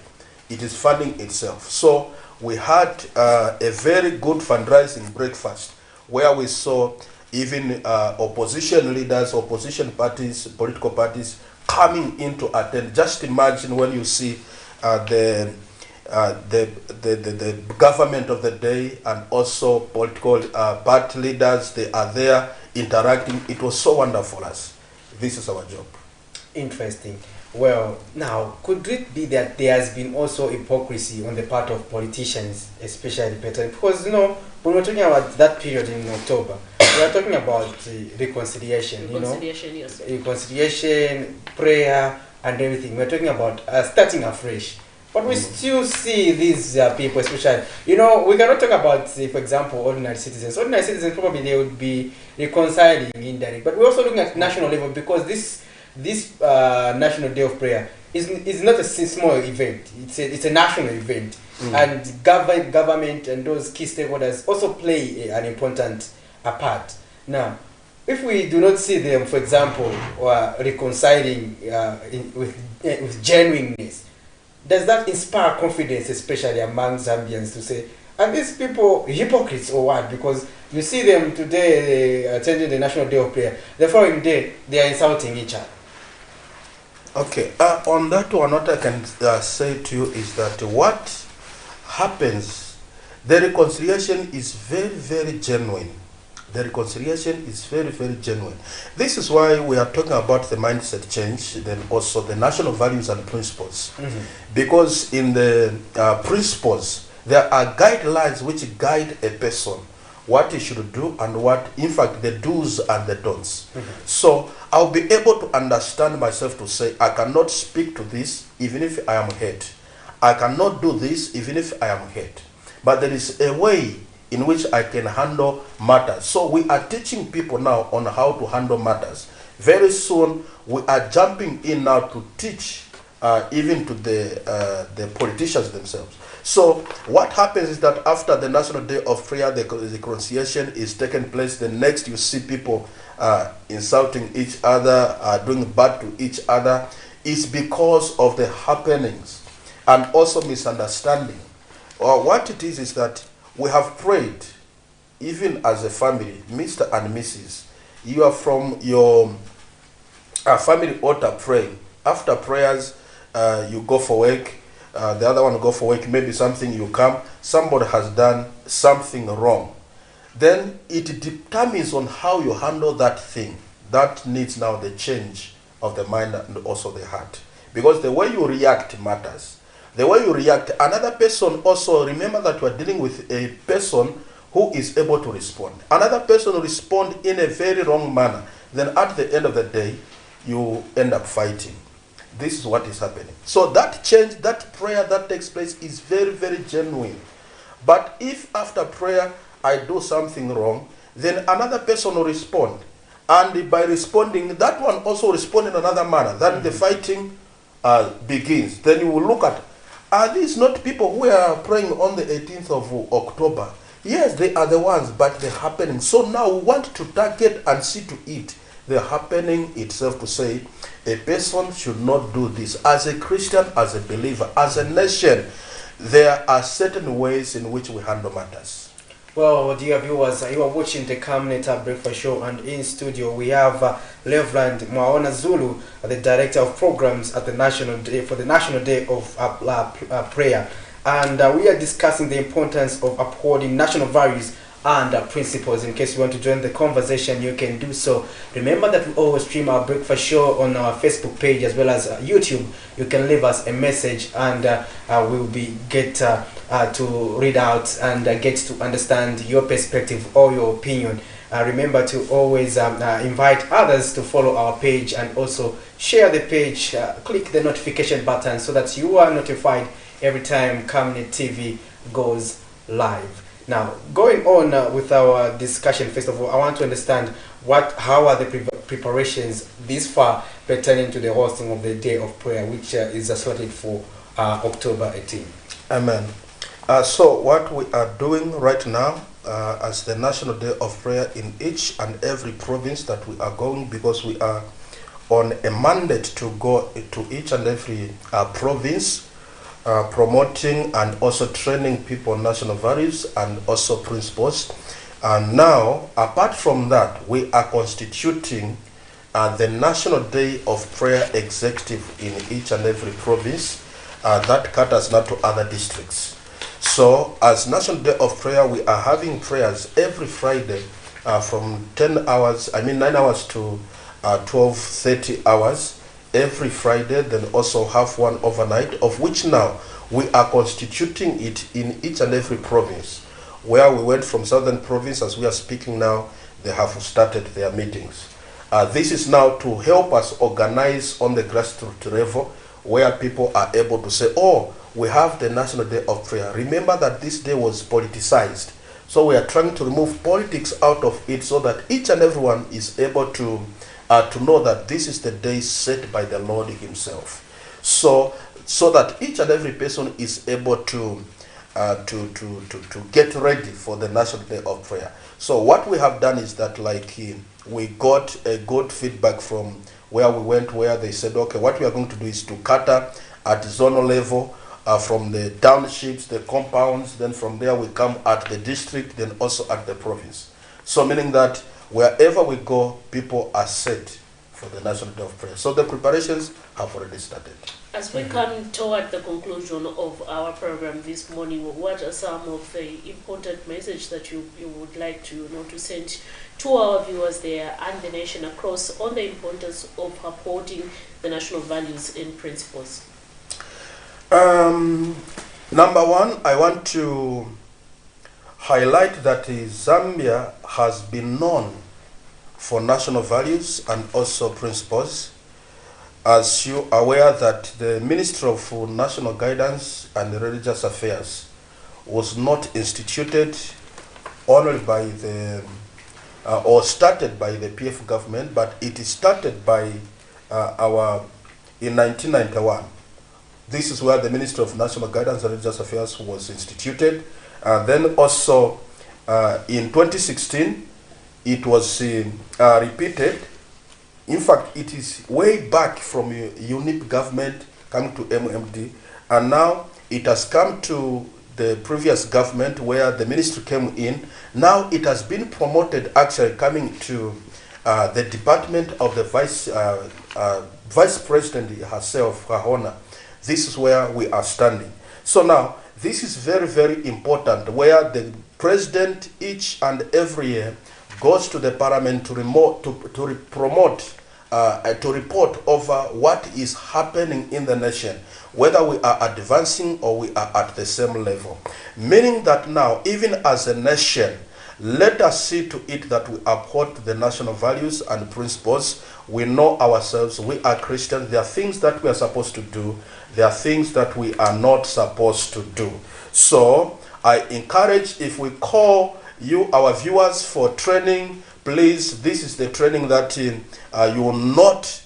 It is funding itself. So we had a very good fundraising breakfast where we saw even opposition leaders, opposition parties, political parties coming in to attend. Just imagine when you see the government of the day and also political party leaders, they are there interacting. It was so wonderful for us. This is our job. Interesting. Well, now, could it be that there has been also hypocrisy on the part of politicians, especially Peter? Because, when we're talking about that period in October, we are talking about reconciliation, Yes. Reconciliation, prayer, and everything. We're talking about starting afresh. But we still see these people, especially, we cannot talk about, say, for example, ordinary citizens. Ordinary citizens, probably they would be reconciling indirectly. But we're also looking at national level, because this National Day of Prayer is not a small event. It's a national event, and government and those key stakeholders also play an important part. Now, if we do not see them, for example, reconciling with genuineness, does that inspire confidence, especially among Zambians, to say, are these people hypocrites or what? Because you see them today attending the National Day of Prayer, the following day they are insulting each other. Okay, on that one, what I can say to you is that what happens, the reconciliation is very, very genuine. The reconciliation is very, very genuine. This is why we are talking about the mindset change, then also the national values and principles. Because in the principles, there are guidelines which guide a person, what he should do and what, in fact, the do's and the don'ts. So I'll be able to understand myself to say, I cannot speak to this even if I am hurt. I cannot do this even if I am hurt. But there is a way in which I can handle matters. So we are teaching people now on how to handle matters. Very soon, we are jumping in now to teach even to the politicians themselves. So what happens is that after the National Day of Prayer, the reconciliation is taking place. The next you see people insulting each other, doing bad to each other. It's because of the happenings and also misunderstanding. What it is that we have prayed, even as a family, Mr. and Mrs. You are from your family altar praying. After prayers, you go for work. The other one go for work. Maybe something you come. Somebody has done something wrong. Then it determines on how you handle that thing. That needs now the change of the mind and also the heart. Because the way you react matters. The way you react, another person also, remember that you are dealing with a person who is able to respond. Another person will respond in a very wrong manner. Then at the end of the day, you end up fighting. This is what is happening. So that change, that prayer that takes place is very, very genuine. But if after prayer I do something wrong, then another person will respond. And by responding, that one also respond in another manner. Then the fighting begins. Then you will look at, are these not people who are praying on the 18th of October? Yes, they are the ones, but they're happening. So now we want to target and see to it the happening itself, to say a person should not do this. As a Christian, as a believer, as a nation, there are certain ways in which we handle matters. Well, dear viewers, you are watching the Camnet Breakfast Show, and in studio we have Reverend Mwaona Zulu, the Director of Programs at the National Day for the National Day of Prayer, and we are discussing the importance of upholding national values and principles. In case you want to join the conversation, you can do so. Remember that we always stream our breakfast show on our Facebook page as well as YouTube. You can leave us a message, and we will get to read out and get to understand your perspective or your opinion. Remember to always invite others to follow our page, and also share the page. Click the notification button so that you are notified every time Camnet TV goes live. Now, going on with our discussion, first of all, I want to understand how are the preparations this far pertaining to the hosting of the Day of Prayer, which is slated for October 18. Amen. So what we are doing right now as the National Day of Prayer in each and every province that we are going, because we are on a mandate to go to each and every province, promoting and also training people on national values and also principles. And now, apart from that, we are constituting the National Day of Prayer Executive in each and every province that caters now to other districts. So, as National Day of Prayer, we are having prayers every Friday from 9 hours to 12:30 hours. Every Friday, then also have one overnight, of which now we are constituting it in each and every province. Where we went from Southern Province, as we are speaking now, they have started their meetings. This is now to help us organize on the grassroots level, where people are able to say, oh, we have the National Day of Prayer. Remember that this day was politicized. So we are trying to remove politics out of it so that each and everyone is able to know that this is the day set by the Lord himself. So that each and every person is able to get ready for the National Day of Prayer. So what we have done is that, we got a good feedback from where we went, where they said, okay, what we are going to do is to cater at zonal level, from the townships, the compounds, then from there we come at the district, then also at the province. So meaning that wherever we go, people are set for the National Day of Prayer. So the preparations have already started. As we come toward the conclusion of our program this morning, what are some of the important messages that you would like to send to our viewers there and the nation across on the importance of upholding the national values and principles? Number one, I want to highlight that Zambia has been known for national values and also principles. As you are aware that the Ministry of National Guidance and Religious Affairs was not instituted only by or started by the PF government, but it is started by in 1991 This is where the Ministry of National Guidance and Religious Affairs was instituted. Then also in 2016, it was repeated. In fact, it is way back from UNIP government coming to MMD, and now it has come to the previous government where the ministry came in. Now it has been promoted, actually coming to the department of the Vice President herself, Her Honor. This is where we are standing. So now, this is very, very important, where the President each and every year goes to the Parliament to report over what is happening in the nation, whether we are advancing or we are at the same level. Meaning that now, even as a nation, let us see to it that we uphold the national values and principles. We know ourselves, we are Christians. There are things that we are supposed to do. There are things that we are not supposed to do. So I encourage, if we call you, our viewers, for training, please, this is the training that you will not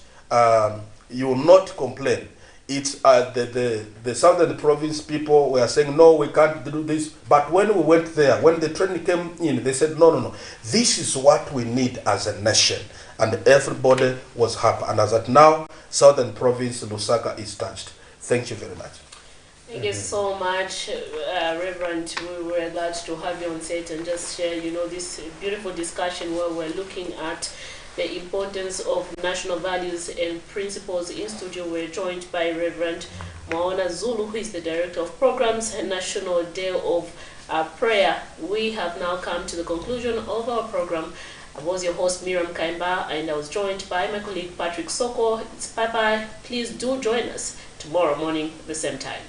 complain. It's the Southern Province people were saying, no, we can't do this. But when we went there, when the training came in, they said, no. This is what we need as a nation. And everybody was happy. And as at now, Southern Province, Lusaka is touched. Thank you very much. Thank you so much, Reverend. We were glad to have you on set and just share, this beautiful discussion where we're looking at the importance of national values and principles. In studio, we're joined by Reverend Maona Zulu, who is the Director of Programs and National Day of Prayer. We have now come to the conclusion of our program. I was your host, Miriam Kaimba, and I was joined by my colleague, Patrick Soko. It's bye-bye. Please do join us tomorrow morning at the same time.